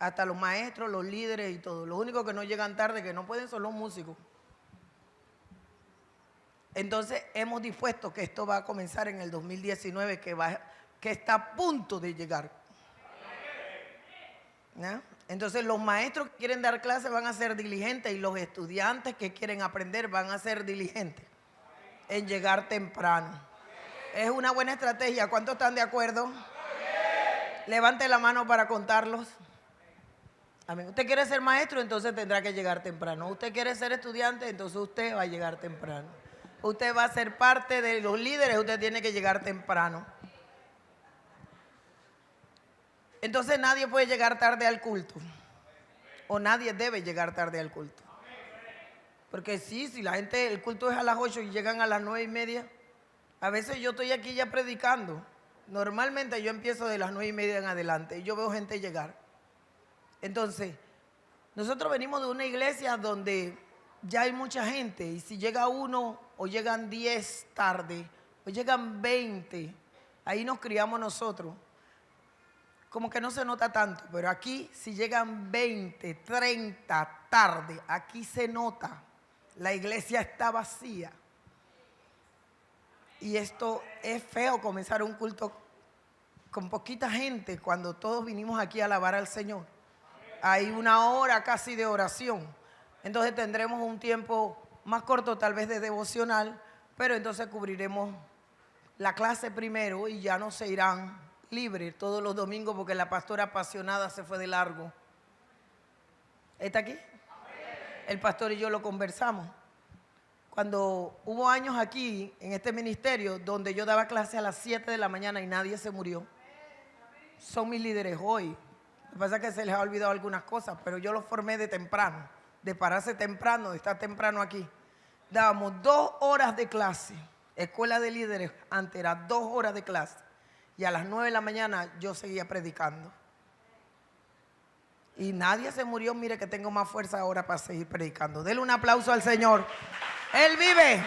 Hasta los maestros, los líderes y todo. Los únicos que no llegan tarde, que no pueden, son los músicos. Entonces hemos dispuesto que esto va a comenzar en el 2019, que está a punto de llegar. ¿Ya? Entonces los maestros que quieren dar clases van a ser diligentes y los estudiantes que quieren aprender van a ser diligentes en llegar temprano. Es una buena estrategia. ¿Cuántos están de acuerdo? Levante la mano para contarlos. Amén. Usted quiere ser maestro, entonces tendrá que llegar temprano. Usted quiere ser estudiante, entonces usted va a llegar temprano. Usted va a ser parte de los líderes, usted tiene que llegar temprano. Entonces nadie puede llegar tarde al culto. O nadie debe llegar tarde al culto. Porque sí, si la gente, el culto es a las 8 y llegan a las 9:30, A veces yo estoy aquí ya predicando. Normalmente yo empiezo de las 9:30 en adelante y yo veo gente llegar. Entonces, nosotros venimos de una iglesia donde ya hay mucha gente y si llega uno o llegan 10 tarde o llegan 20, ahí nos criamos nosotros. Como que no se nota tanto, pero aquí si llegan 20, 30 tarde, aquí se nota. La iglesia está vacía. Y esto es feo, comenzar un culto con poquita gente cuando todos vinimos aquí a alabar al Señor. Hay una hora casi de oración. Entonces tendremos un tiempo más corto tal vez de devocional, pero entonces cubriremos la clase primero y ya no se irán libres todos los domingos porque la pastora apasionada se fue de largo. ¿Está aquí? El pastor y yo lo conversamos. Cuando hubo años aquí en este ministerio donde yo daba clase a las 7 de la mañana y nadie se murió. Son mis líderes hoy. Lo que pasa es que se les ha olvidado algunas cosas, pero yo los formé de temprano, de pararse temprano, de estar temprano aquí. Dábamos 2 horas de clase. Escuela de líderes antes era 2 horas de clase. Y a las 9 de la mañana yo seguía predicando. Y nadie se murió. Mire que tengo más fuerza ahora para seguir predicando. Denle un aplauso al Señor. Él vive.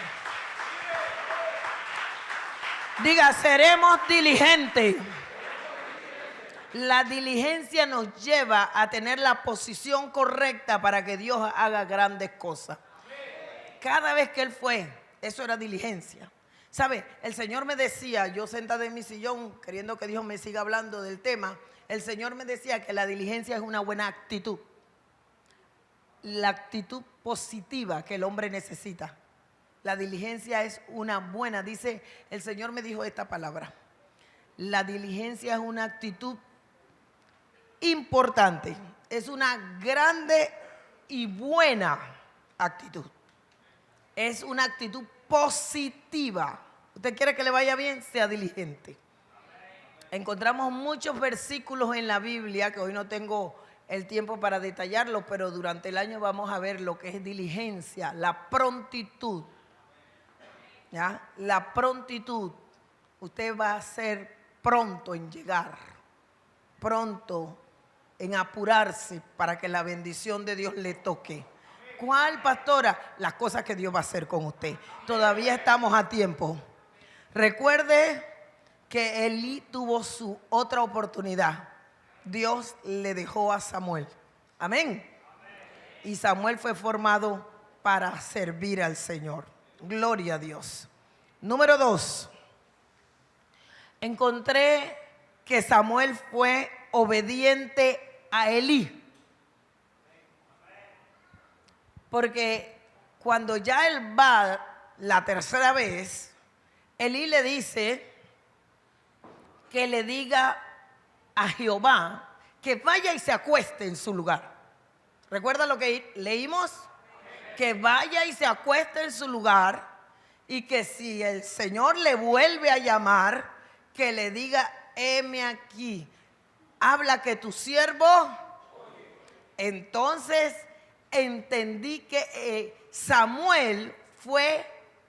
Diga, seremos diligentes. La diligencia nos lleva a tener la posición correcta para que Dios haga grandes cosas. Cada vez que Él fue, eso era diligencia. ¿Sabe? El Señor me decía, yo sentada en mi sillón, queriendo que Dios me siga hablando del tema, el Señor me decía que la diligencia es una buena actitud. La actitud positiva que el hombre necesita. La diligencia es una buena, dice, el Señor me dijo esta palabra. La diligencia es una actitud importante, es una grande y buena actitud. Es una actitud positiva. ¿Usted quiere que le vaya bien? Sea diligente. Encontramos muchos versículos en la Biblia, que hoy no tengo el tiempo para detallarlos, pero durante el año vamos a ver lo que es diligencia, la prontitud. ¿Ya? La prontitud. Usted va a ser pronto en llegar, pronto en apurarse para que la bendición de Dios le toque. ¿Cuál, pastora? Las cosas que Dios va a hacer con usted. Todavía estamos a tiempo. Recuerde que Elí tuvo su otra oportunidad. Dios le dejó a Samuel. Amén. Y Samuel fue formado para servir al Señor. Gloria a Dios. Número 2. Encontré que Samuel fue obediente a Elí. Porque cuando ya él va la tercera vez, Elí le dice que le diga a Jehová que vaya y se acueste en su lugar. ¿Recuerda lo que leímos? Que vaya y se acueste en su lugar y que si el Señor le vuelve a llamar, que le diga, heme aquí, habla que tu siervo. Entonces entendí que Samuel fue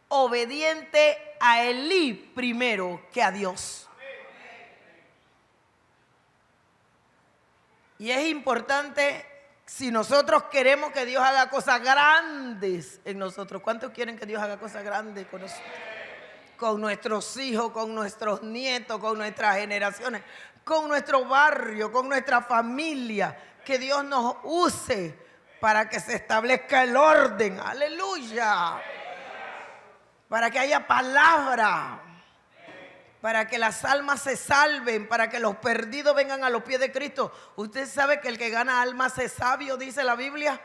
obediente a Elí primero que a Dios. Y es importante, si nosotros queremos que Dios haga cosas grandes en nosotros. ¿Cuántos quieren que Dios haga cosas grandes con nosotros? Con nuestros hijos, con nuestros nietos, con nuestras generaciones, con nuestro barrio, con nuestra familia. Que Dios nos use para que se establezca el orden. Aleluya. Para que haya palabra. Para que las almas se salven, para que los perdidos vengan a los pies de Cristo. Usted sabe que el que gana almas es sabio, dice la Biblia.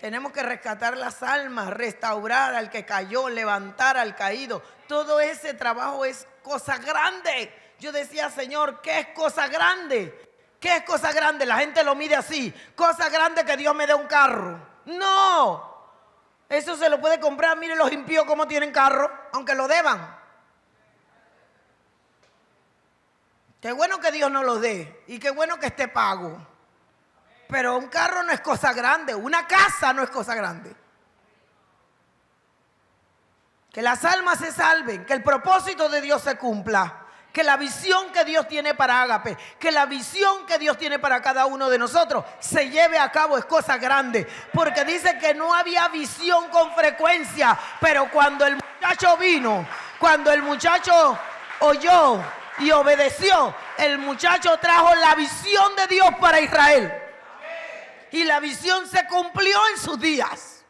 Tenemos que rescatar las almas, restaurar al que cayó, levantar al caído. Todo ese trabajo es cosa grande. Yo decía, Señor, ¿qué es cosa grande? ¿Qué es cosa grande? La gente lo mide así. Cosa grande que Dios me dé un carro. No. Eso se lo puede comprar. Mire los impíos cómo tienen carro, aunque lo deban. Qué bueno que Dios no lo dé y qué bueno que esté pago. Pero un carro no es cosa grande, una casa no es cosa grande. Que las almas se salven, que el propósito de Dios se cumpla, que la visión que Dios tiene para Ágape, que la visión que Dios tiene para cada uno de nosotros se lleve a cabo. Es cosa grande, porque dice que no había visión con frecuencia, pero cuando el muchacho vino, cuando el muchacho oyó y obedeció, el muchacho trajo la visión de Dios para Israel. Y la visión se cumplió en sus días.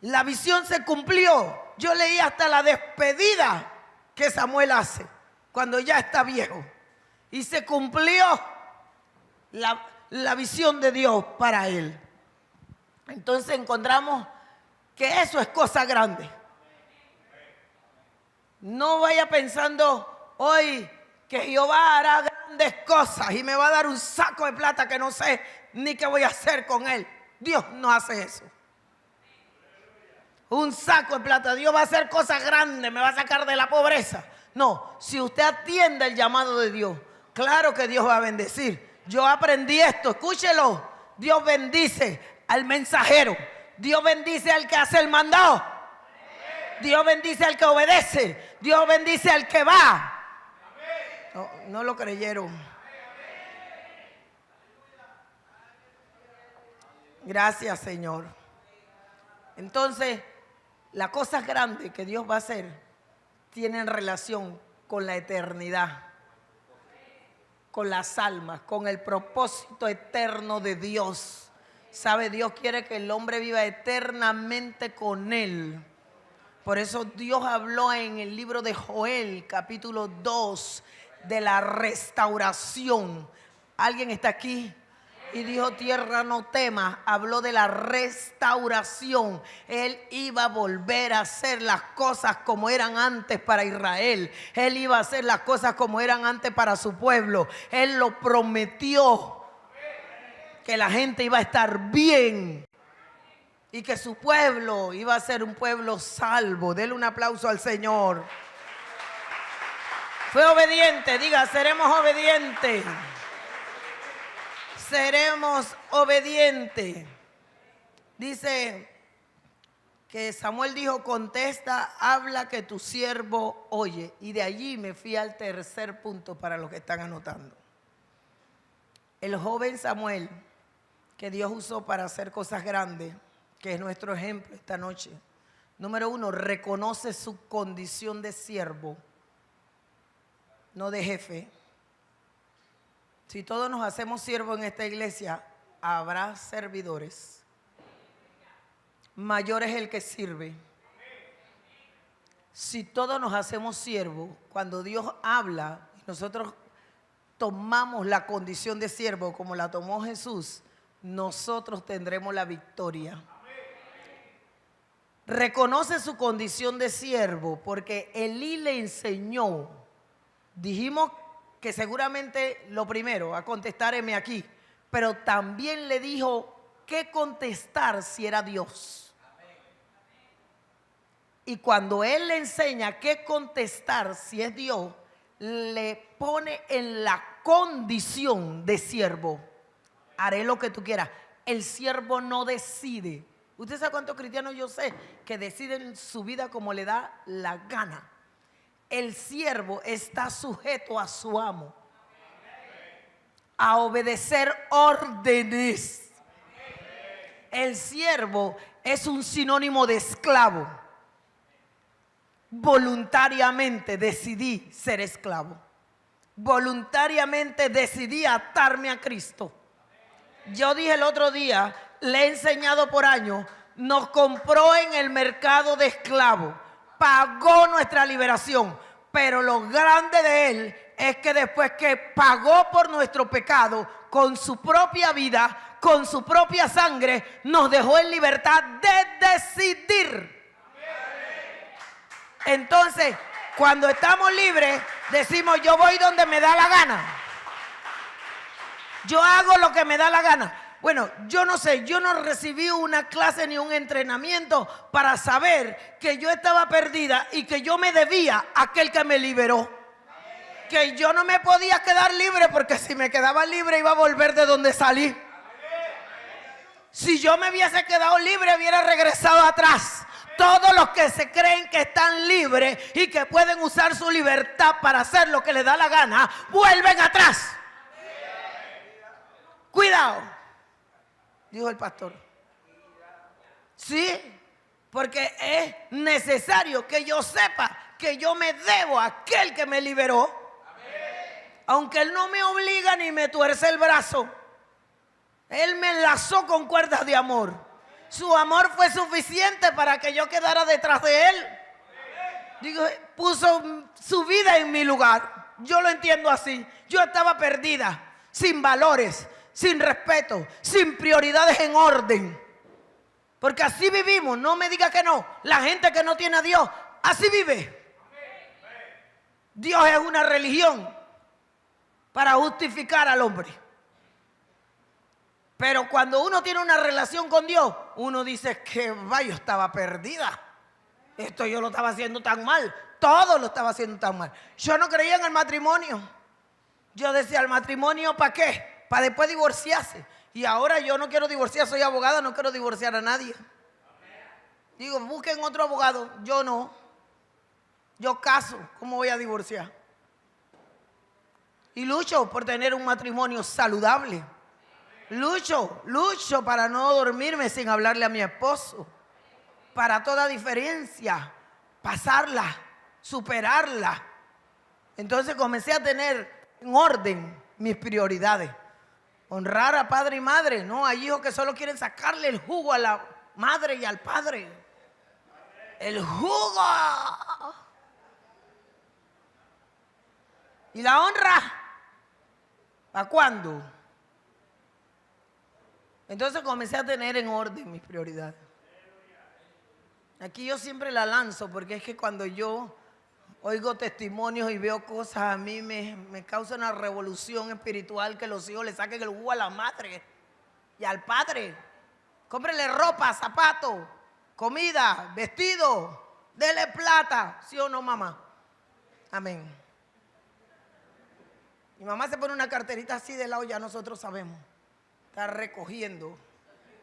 La visión se cumplió. Yo leí hasta la despedida que Samuel hace cuando ya está viejo. Y se cumplió la visión de Dios para él. Entonces encontramos que eso es cosa grande. No vaya pensando hoy que Jehová hará grandes cosas y me va a dar un saco de plata que no sé ni qué voy a hacer con él. Dios no hace eso. Un saco de plata, Dios va a hacer cosas grandes, me va a sacar de la pobreza. No, si usted atiende el llamado de Dios, claro que Dios va a bendecir. Yo aprendí esto, escúchelo. Dios bendice al mensajero. Dios bendice al que hace el mandado. Dios bendice al que obedece. Dios bendice al que va. No lo creyeron. Gracias, Señor. Entonces, las cosas grandes que Dios va a hacer tienen relación con la eternidad, con las almas, con el propósito eterno de Dios. ¿Sabe? Dios quiere que el hombre viva eternamente con Él. Por eso Dios habló en el libro de Joel, capítulo 2, de la restauración. ¿Alguien está aquí? Y dijo: tierra, no temas. Habló de la restauración. Él iba a volver a hacer las cosas como eran antes para Israel. Él iba a hacer las cosas como eran antes para su pueblo. Él lo prometió, que la gente iba a estar bien y que su pueblo iba a ser un pueblo salvo. Denle un aplauso al Señor. Fue obediente. Diga: seremos obedientes. Seremos obedientes. Dice que Samuel dijo: contesta, habla, que tu siervo oye. Y de allí me fui al tercer punto para los que están anotando. El joven Samuel, que Dios usó para hacer cosas grandes, que es nuestro ejemplo esta noche. Número 1, reconoce su condición de siervo, no de jefe. Si todos nos hacemos siervos en esta iglesia, habrá servidores. Mayor es el que sirve. Si todos nos hacemos siervos, cuando Dios habla, nosotros tomamos la condición de siervo como la tomó Jesús, nosotros tendremos la victoria. Reconoce su condición de siervo porque Elí le enseñó. Dijimos que seguramente lo primero a contestar, heme aquí, pero también le dijo qué contestar si era Dios. Y cuando él le enseña qué contestar si es Dios, le pone en la condición de siervo. Haré lo que tú quieras. El siervo no decide. ¿Usted sabe cuántos cristianos yo sé que deciden su vida como le da la gana? El siervo está sujeto a su amo, a obedecer órdenes. El siervo es un sinónimo de esclavo. Voluntariamente decidí ser esclavo. Voluntariamente decidí atarme a Cristo. Yo dije el otro día, le he enseñado por años, nos compró en el mercado de esclavos. Pagó nuestra liberación, pero lo grande de Él es que después que pagó por nuestro pecado, con su propia vida, con su propia sangre, nos dejó en libertad de decidir. Entonces, cuando estamos libres, decimos: yo voy donde me da la gana. Yo hago lo que me da la gana. Bueno, yo no sé, yo no recibí una clase ni un entrenamiento para saber que yo estaba perdida y que yo me debía a aquel que me liberó. Que yo no me podía quedar libre, porque si me quedaba libre iba a volver de donde salí. Si yo me hubiese quedado libre, hubiera regresado atrás. todos los que se creen que están libres y que pueden usar su libertad para hacer lo que les da la gana, vuelven atrás. Cuidado, dijo el pastor. Sí, porque es necesario que yo sepa que yo me debo a aquel que me liberó. Aunque Él no me obliga ni me tuerce el brazo. Él me enlazó con cuerdas de amor. Su amor fue suficiente para que yo quedara detrás de Él. Digo, puso su vida en mi lugar. Yo lo entiendo así. Yo estaba perdida, sin valores, sin respeto, sin prioridades en orden. Porque así vivimos, no me diga que no. La gente que no tiene a Dios, así vive. Dios es una religión para justificar al hombre. Pero cuando uno tiene una relación con Dios, uno dice que yo estaba perdida. Esto yo lo estaba haciendo tan mal. Todo lo estaba haciendo tan mal. Yo no creía en el matrimonio. Yo decía, ¿el matrimonio para qué? Para después divorciarse. Y ahora yo no quiero divorciar, soy abogada, no quiero divorciar a nadie. Digo, busquen otro abogado. Yo no. Yo caso, ¿cómo voy a divorciar? Y lucho por tener un matrimonio saludable. Lucho para no dormirme sin hablarle a mi esposo. Para toda diferencia, pasarla, superarla. Entonces comencé a tener en orden mis prioridades. Honrar a padre y madre. No, hay hijos que solo quieren sacarle el jugo a la madre y al padre. El jugo. ¿Y la honra? ¿Para cuándo? Entonces comencé a tener en orden mis prioridades. Aquí yo siempre la lanzo porque es que cuando yo oigo testimonios y veo cosas, a mí me causa una revolución espiritual que los hijos le saquen el jugo a la madre y al padre. Cómprele ropa, zapatos, comida, vestido, dele plata. ¿Sí o no, mamá? Amén. Mi mamá se pone una carterita así de lado, ya nosotros sabemos. Está recogiendo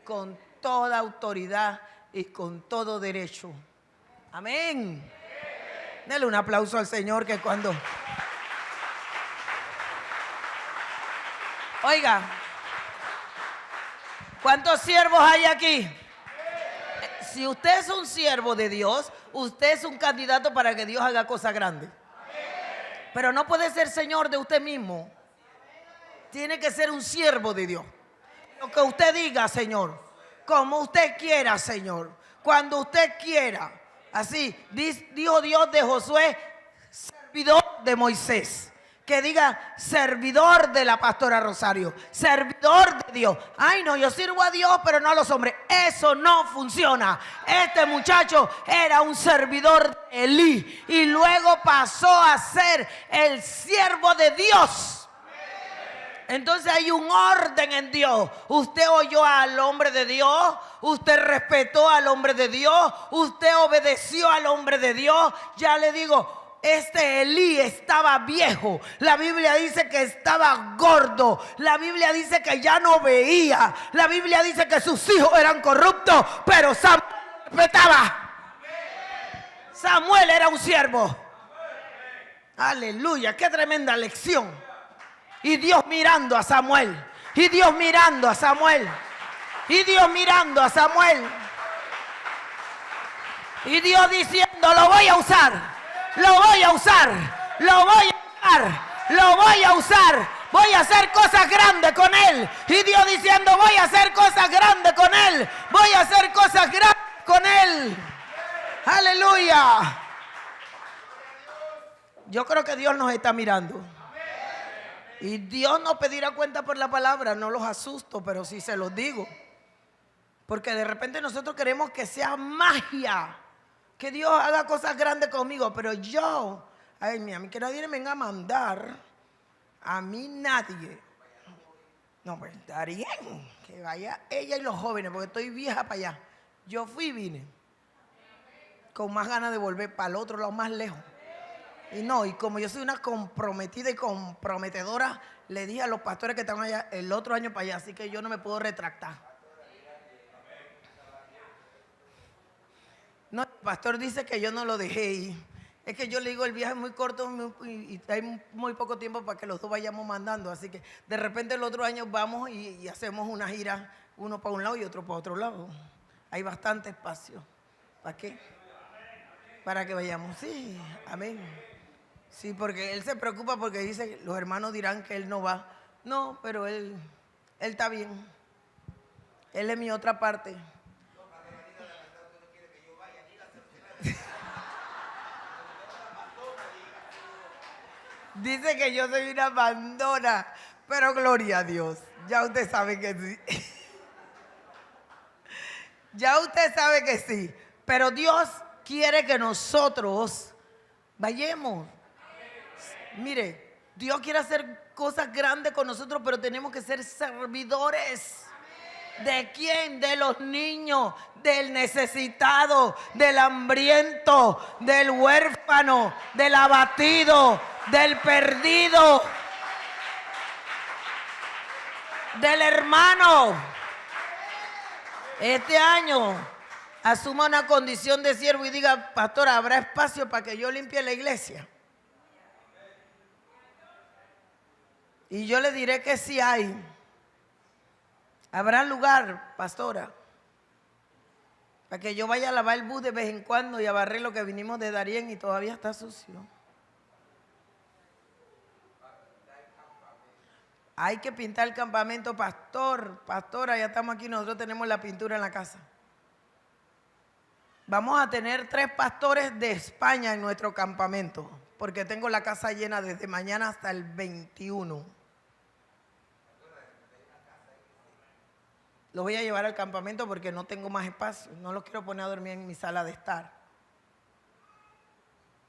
con toda autoridad y con todo derecho. Amén. Dele un aplauso al Señor que cuando... Oiga, ¿cuántos siervos hay aquí? Si usted es un siervo de Dios, usted es un candidato para que Dios haga cosas grandes. Pero no puede ser señor de usted mismo. Tiene que ser un siervo de Dios. Lo que usted diga, Señor, como usted quiera, Señor, cuando usted quiera. Así dijo Dios de Josué, servidor de Moisés. Que diga servidor de la pastora Rosario, servidor de Dios. Ay, no, yo sirvo a Dios, pero no a los hombres. Eso no funciona. Este muchacho era un servidor de Elí y luego pasó a ser el siervo de Dios. Entonces hay un orden en Dios. Usted oyó al hombre de Dios, usted respetó al hombre de Dios, usted obedeció al hombre de Dios. Ya le digo, este Elí estaba viejo. La Biblia dice que estaba gordo. La Biblia dice que ya no veía. La Biblia dice que sus hijos eran corruptos, pero Samuel respetaba. Samuel era un siervo. Aleluya, qué tremenda lección. Y Dios mirando a Samuel. Y Dios mirando a Samuel. Y Dios mirando a Samuel. Y Dios diciendo, lo voy a usar. Lo voy a usar, lo voy a usar, lo voy a usar. Voy a hacer cosas grandes con él. Y Dios diciendo, voy a hacer cosas grandes con él. Voy a hacer cosas grandes con él. Aleluya. Yo creo que Dios nos está mirando. Y Dios nos pedirá cuenta por la palabra. No los asusto, pero sí se los digo. Porque de repente nosotros queremos que sea magia. Que Dios haga cosas grandes conmigo, pero yo, a mí que nadie me venga a mandar, a mí nadie. No, pues está bien, que vaya ella y los jóvenes, porque estoy vieja para allá. Yo fui y vine, con más ganas de volver para el otro lado, más lejos. Y no, y como yo soy una comprometida y comprometedora, le dije a los pastores que estaban allá el otro año para allá, así que yo no me puedo retractar. No, el pastor dice que yo no lo dejé ir. Es que yo le digo, el viaje es muy corto y hay muy poco tiempo para que los dos vayamos mandando. Así que de repente el otro año vamos y hacemos una gira, uno para un lado y otro para otro lado. Hay bastante espacio. ¿Para qué? Para que vayamos. Sí, amén. Sí, porque él se preocupa porque dice, los hermanos dirán que él no va. No, pero él está bien. Él es mi otra parte. Dice que yo soy una mandona, pero gloria a Dios. Ya usted sabe que sí. Ya usted sabe que sí. Pero Dios quiere que nosotros vayamos. Mire, Dios quiere hacer cosas grandes con nosotros, pero tenemos que ser servidores. ¿De quién? De los niños, del necesitado, del hambriento, del huérfano, del abatido, del perdido, del hermano. Este año asuma una condición de siervo y diga, pastor, ¿habrá espacio para que yo limpie la iglesia? Y yo le diré que sí hay. ¿Habrá lugar, pastora, para que yo vaya a lavar el bus de vez en cuando y a barrer lo que vinimos de Darién y todavía está sucio? Hay que pintar el campamento, pastora, ya estamos aquí, nosotros tenemos la pintura en la casa. Vamos a tener 3 pastores de España en nuestro campamento, porque tengo la casa llena desde mañana hasta el 21. Los voy a llevar al campamento porque no tengo más espacio. No los quiero poner a dormir en mi sala de estar.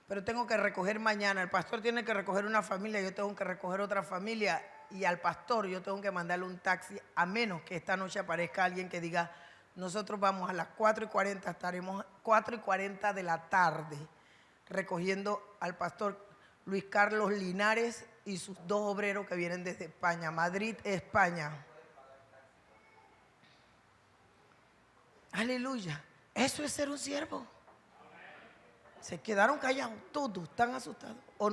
Pero tengo que recoger mañana. El pastor tiene que recoger una familia, yo tengo que recoger otra familia. Y al pastor yo tengo que mandarle un taxi, a menos que esta noche aparezca alguien que diga, nosotros vamos a las 4:40, estaremos 4:40 de la tarde recogiendo al pastor Luis Carlos Linares y sus 2 obreros que vienen desde España, Madrid, España. Aleluya. Eso es ser un siervo. Se quedaron callados, todos están asustados. O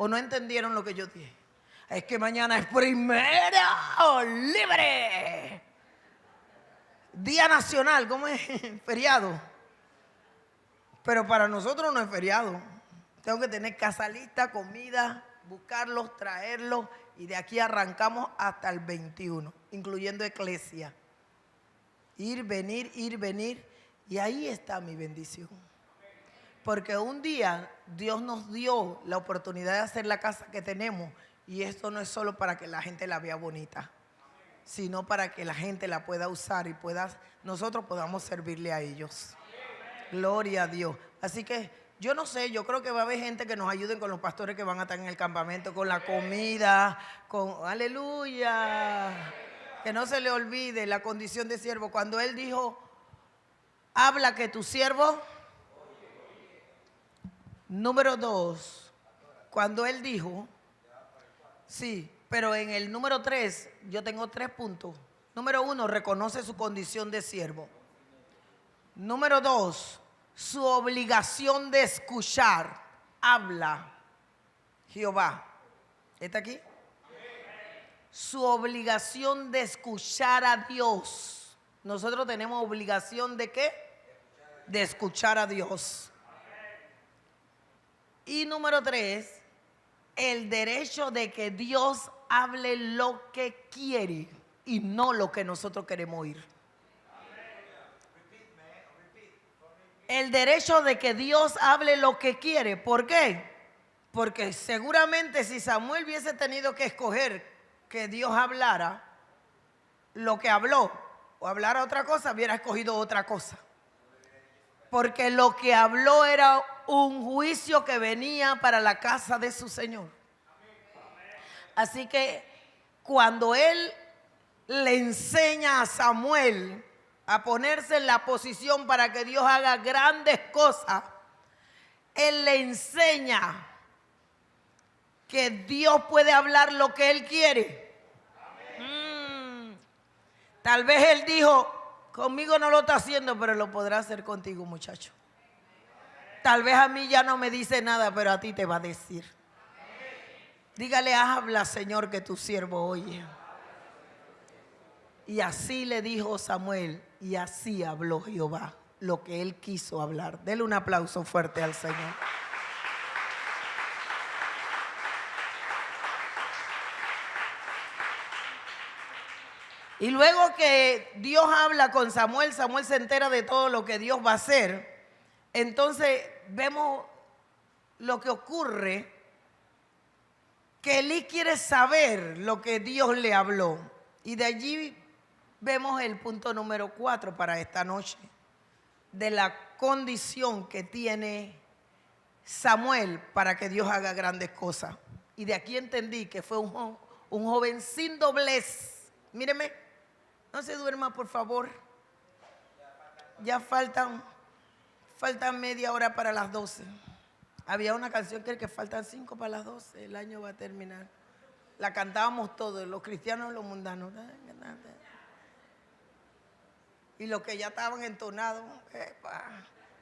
no entendieron lo que yo dije. Es que mañana es primero libre. Día nacional, ¿cómo es? Feriado. Pero para nosotros no es feriado. Tengo que tener casa lista, comida, buscarlos, traerlos. Y de aquí arrancamos hasta el 21, incluyendo iglesia. Ir, venir, y ahí está mi bendición. Porque un día Dios nos dio la oportunidad de hacer la casa que tenemos, y esto no es solo para que la gente la vea bonita, sino para que la gente la pueda usar y nosotros podamos servirle a ellos. Gloria a Dios. Así que yo no sé, yo creo que va a haber gente que nos ayude con los pastores que van a estar en el campamento, con la comida, aleluya. Que no se le olvide la condición de siervo. Cuando él dijo, habla que tu siervo. Número 2, cuando él dijo, sí, pero en el número 3, yo tengo 3 puntos. Número 1, reconoce su condición de siervo. Número 2, su obligación de escuchar. Habla Jehová. ¿Está aquí? Su obligación de escuchar a Dios. Nosotros tenemos obligación de ¿qué? De escuchar a Dios. Y número 3, el derecho de que Dios hable lo que quiere y no lo que nosotros queremos oír. El derecho de que Dios hable lo que quiere. ¿Por qué? Porque seguramente si Samuel hubiese tenido que escoger que Dios hablara lo que habló o hablara otra cosa, hubiera escogido otra cosa. Porque lo que habló era un juicio que venía para la casa de su Señor. Así que cuando él le enseña a Samuel a ponerse en la posición para que Dios haga grandes cosas, él le enseña que Dios puede hablar lo que él quiere. Tal vez él dijo, conmigo no lo está haciendo, pero lo podrá hacer contigo, muchacho. Tal vez a mí ya no me dice nada, pero a ti te va a decir. Dígale, habla, Señor, que tu siervo oye. Y así le dijo Samuel, y así habló Jehová, lo que él quiso hablar. Dele un aplauso fuerte al Señor. Y luego que Dios habla con Samuel, Samuel se entera de todo lo que Dios va a hacer. Entonces vemos lo que ocurre, que Elí quiere saber lo que Dios le habló. Y de allí vemos el punto número 4 para esta noche, de la condición que tiene Samuel para que Dios haga grandes cosas. Y de aquí entendí que fue un joven sin doblez. Míreme, no se duerma, por favor. Ya faltan media hora para las 12. Había una canción que faltan 5 para las 12, el año va a terminar. La cantábamos todos, los cristianos y los mundanos. Y los que ya estaban entonados.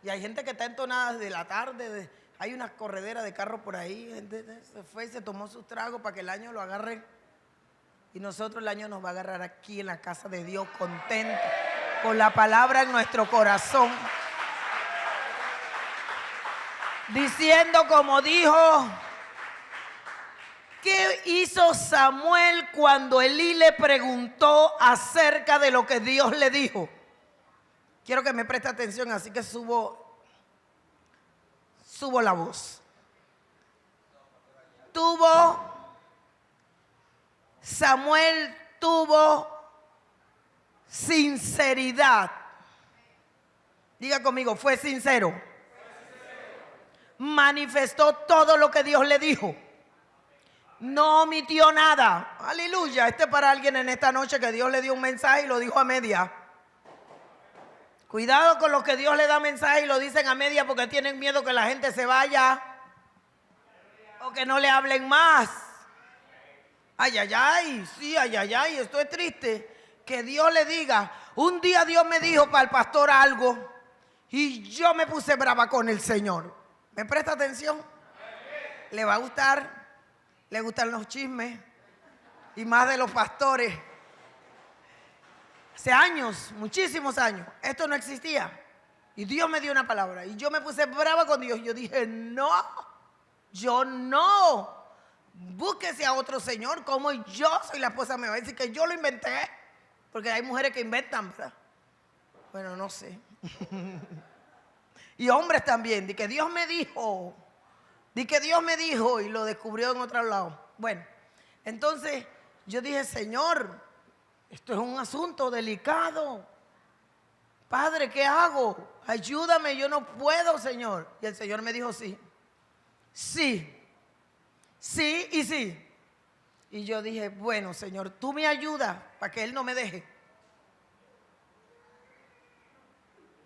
Y hay gente que está entonada desde la tarde. Hay una corredera de carro por ahí. Gente se fue y se tomó sus tragos para que el año lo agarre. Y nosotros el año nos va a agarrar aquí en la casa de Dios, contentos, con la palabra en nuestro corazón. Diciendo como dijo, ¿qué hizo Samuel cuando Elí le preguntó acerca de lo que Dios le dijo? Quiero que me preste atención, así que subo la voz. Samuel tuvo sinceridad. Diga conmigo, fue sincero. Manifestó todo lo que Dios le dijo. No omitió nada. Aleluya. Este es para alguien en esta noche que Dios le dio un mensaje y lo dijo a media. Cuidado con los que Dios le da mensaje y lo dicen a media porque tienen miedo que la gente se vaya o que no le hablen más. Ay, ay, ay, sí, ay, ay, ay, esto es triste. Que Dios le diga, un día Dios me dijo para el pastor algo y yo me puse brava con el Señor. ¿Me presta atención? ¿Le va a gustar? ¿Le gustan los chismes? Y más de los pastores. Hace años, muchísimos años, esto no existía. Y Dios me dio una palabra. Y yo me puse brava con Dios. Yo dije, no, yo no. Búsquese a otro señor, como yo soy la esposa, me va a decir que yo lo inventé. Porque hay mujeres que inventan, ¿verdad? Bueno, no sé. Y hombres también, de que Dios me dijo, y lo descubrió en otro lado. Bueno, entonces yo dije, Señor, esto es un asunto delicado. Padre, ¿qué hago? Ayúdame, yo no puedo, Señor. Y el Señor me dijo, sí, sí y sí. Y yo dije, bueno, Señor, tú me ayudas para que Él no me deje.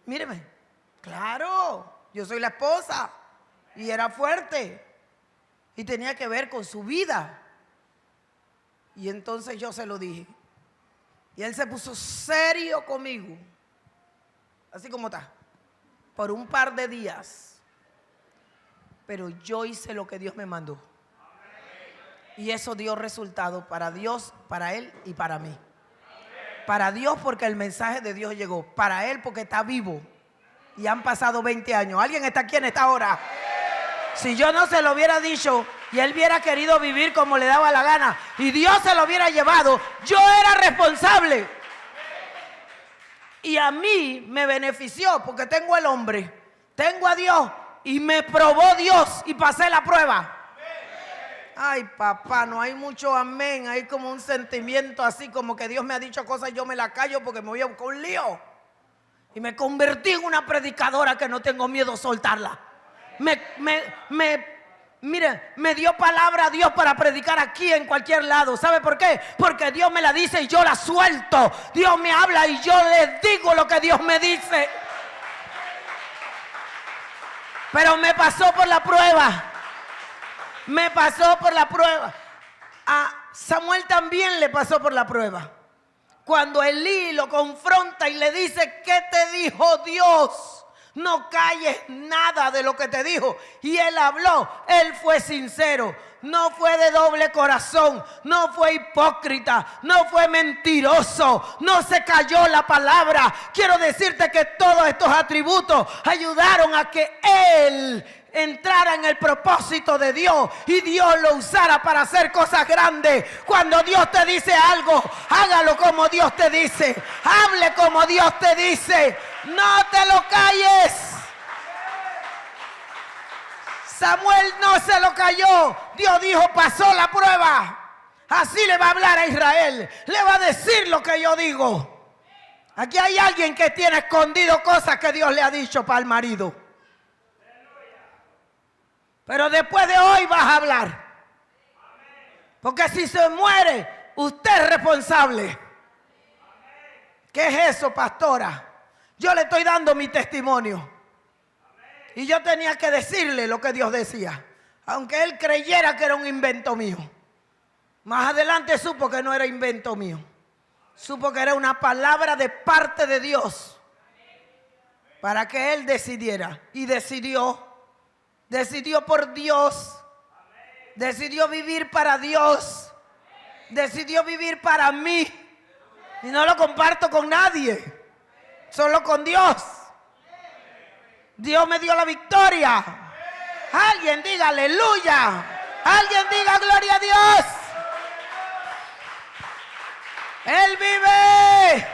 Míreme, claro, yo soy la esposa y era fuerte y tenía que ver con su vida. Y entonces yo se lo dije. Y Él se puso serio conmigo, así como está, por un par de días. Pero yo hice lo que Dios me mandó. Y eso dio resultado para Dios, para Él y para mí. Para Dios porque el mensaje de Dios llegó. Para Él porque está vivo. Y han pasado 20 años. ¿Alguien está aquí en esta hora? Si yo no se lo hubiera dicho y Él hubiera querido vivir como le daba la gana y Dios se lo hubiera llevado, yo era responsable. Y a mí me benefició porque tengo el hombre, tengo a Dios y me probó Dios y pasé la prueba. Ay, papá, no hay mucho amén. Hay como un sentimiento así como que Dios me ha dicho cosas y yo me la callo porque me voy a buscar un lío. Y me convertí en una predicadora que no tengo miedo a soltarla. Mire, me dio palabra a Dios para predicar aquí en cualquier lado. ¿Sabe por qué? Porque Dios me la dice y yo la suelto. Dios me habla y yo le digo lo que Dios me dice. Pero me pasó por la prueba. A Samuel también le pasó por la prueba. Cuando Elí lo confronta y le dice, ¿qué te dijo Dios No calles nada de lo que te dijo. Y él habló, él fue sincero. No fue de doble corazón, no fue hipócrita, no fue mentiroso, no se cayó la palabra. Quiero decirte que todos estos atributos ayudaron a que él entrara en el propósito de Dios y Dios lo usara para hacer cosas grandes. Cuando Dios te dice algo, hágalo como Dios te dice, hable como Dios te dice, no te lo calles. Samuel no se lo cayó. Dios dijo, pasó la prueba. Así le va a hablar a Israel. Le va a decir lo que yo digo. Aquí hay alguien que tiene escondido cosas que Dios le ha dicho para el marido. Pero después de hoy vas a hablar. Porque si se muere, usted es responsable. ¿Qué es eso, pastora? Yo le estoy dando mi testimonio. Y yo tenía que decirle lo que Dios decía, aunque él creyera que era un invento mío. Más adelante supo que no era invento mío. Supo que era una palabra de parte de Dios para que él decidiera. Y decidió por Dios. Decidió vivir para Dios. Decidió vivir para mí. Y no lo comparto con nadie, solo con Dios. Dios me dio la victoria. Alguien diga aleluya. Alguien diga gloria a Dios. Él vive.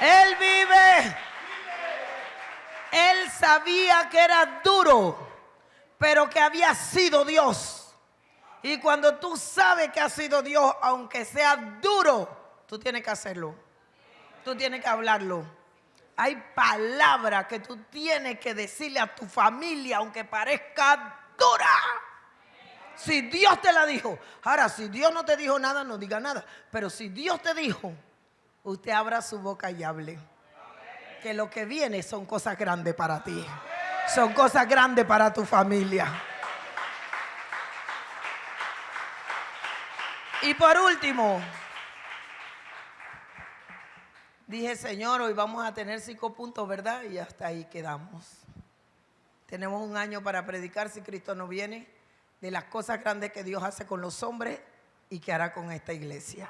Él vive. Él sabía que era duro, pero que había sido Dios. Y cuando tú sabes que ha sido Dios, aunque sea duro, tú tienes que hacerlo. Tú tienes que hablarlo. Hay palabras que tú tienes que decirle a tu familia, aunque parezca dura. Si Dios te la dijo. Ahora, si Dios no te dijo nada, no diga nada. Pero si Dios te dijo, usted abra su boca y hable. Que lo que viene son cosas grandes para ti. Son cosas grandes para tu familia. Y por último, dije, Señor, hoy vamos a tener 5 puntos, ¿verdad? Y hasta ahí quedamos. Tenemos un año para predicar, si Cristo no viene, de las cosas grandes que Dios hace con los hombres y que hará con esta iglesia.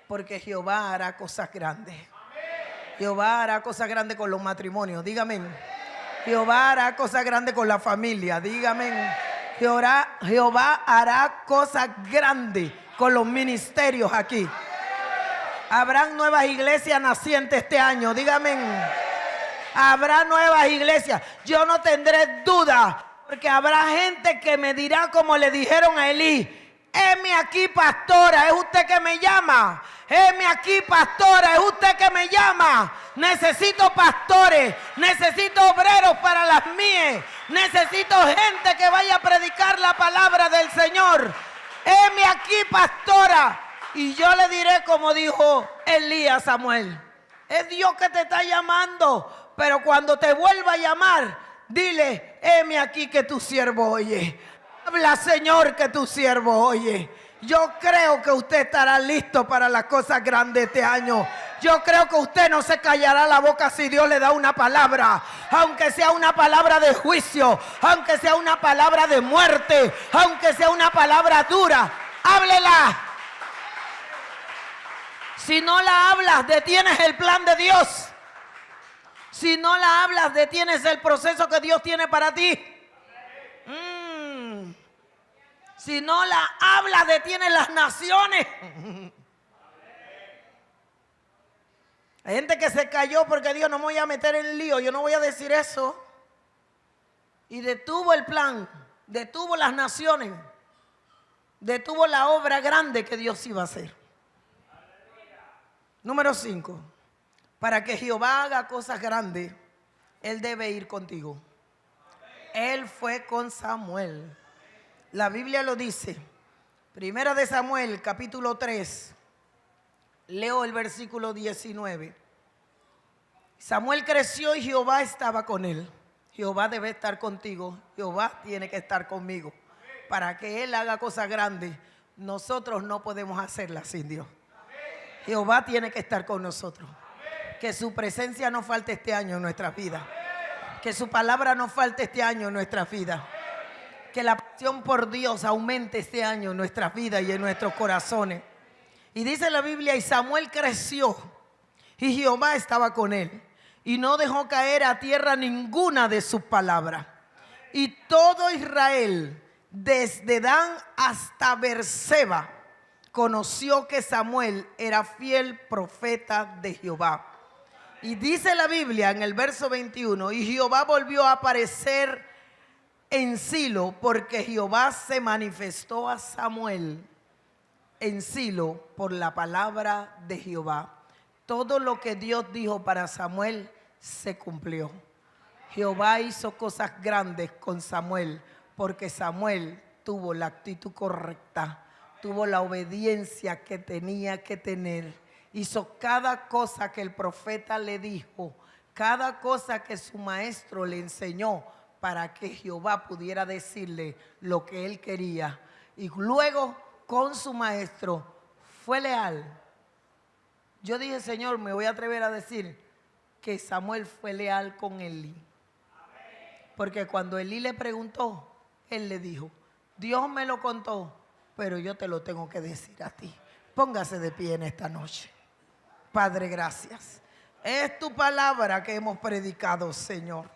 Porque Jehová hará cosas grandes. Jehová hará cosas grandes con los matrimonios, dígame. Jehová hará cosas grandes con la familia, dígame. Jehová hará cosas grandes con los ministerios aquí. Habrán nuevas iglesias nacientes este año, dígame. Habrá nuevas iglesias. Yo no tendré duda, porque habrá gente que me dirá como le dijeron a Elí: heme aquí, pastora, es usted que me llama. Heme aquí, pastora, es usted que me llama. Necesito pastores, necesito obreros para las mías. Necesito gente que vaya a predicar la palabra del Señor. Heme aquí, pastora. Y yo le diré como dijo Elías a Samuel: es Dios que te está llamando, pero cuando te vuelva a llamar, dile: heme aquí que tu siervo oye. Habla, Señor, que tu siervo oye. Yo creo que usted estará listo para las cosas grandes este año. Yo creo que usted no se callará la boca si Dios le da una palabra, aunque sea una palabra de juicio, aunque sea una palabra de muerte, aunque sea una palabra dura. Háblela. Si no la hablas, detienes el plan de Dios. Si no la hablas, detienes el proceso que Dios tiene para ti. Si no la hablas, detienes las naciones. Hay gente que se cayó porque Dios, no me voy a meter en lío, yo no voy a decir eso. Y detuvo el plan, detuvo las naciones, detuvo la obra grande que Dios iba a hacer. Número 5. Para que Jehová haga cosas grandes, Él debe ir contigo. Él fue con Samuel. La Biblia lo dice. Primera de Samuel, capítulo 3. Leo el versículo 19. Samuel creció y Jehová estaba con él. Jehová debe estar contigo. Jehová tiene que estar conmigo. Para que Él haga cosas grandes, nosotros no podemos hacerlas sin Dios. Jehová tiene que estar con nosotros. Que su presencia no falte este año en nuestras vidas. Que su palabra no falte este año en nuestras vidas. Que la pasión por Dios aumente este año en nuestras vidas y en nuestros corazones. Y dice la Biblia, y Samuel creció y Jehová estaba con él y no dejó caer a tierra ninguna de sus palabras. Y todo Israel, desde Dan hasta Beerseba, conoció que Samuel era fiel profeta de Jehová. Y dice la Biblia en el verso 21, y Jehová volvió a aparecer en Silo, porque Jehová se manifestó a Samuel en Silo por la palabra de Jehová. Todo lo que Dios dijo para Samuel se cumplió. Jehová hizo cosas grandes con Samuel, porque Samuel tuvo la actitud correcta, tuvo la obediencia que tenía que tener. Hizo cada cosa que el profeta le dijo, cada cosa que su maestro le enseñó, para que Jehová pudiera decirle lo que él quería. Y luego con su maestro fue leal. Yo dije, Señor, me voy a atrever a decir que Samuel fue leal con Elí. Porque cuando Elí le preguntó, él le dijo, Dios me lo contó, pero yo te lo tengo que decir a ti. Póngase de pie en esta noche. Padre, gracias. Es tu palabra que hemos predicado, Señor.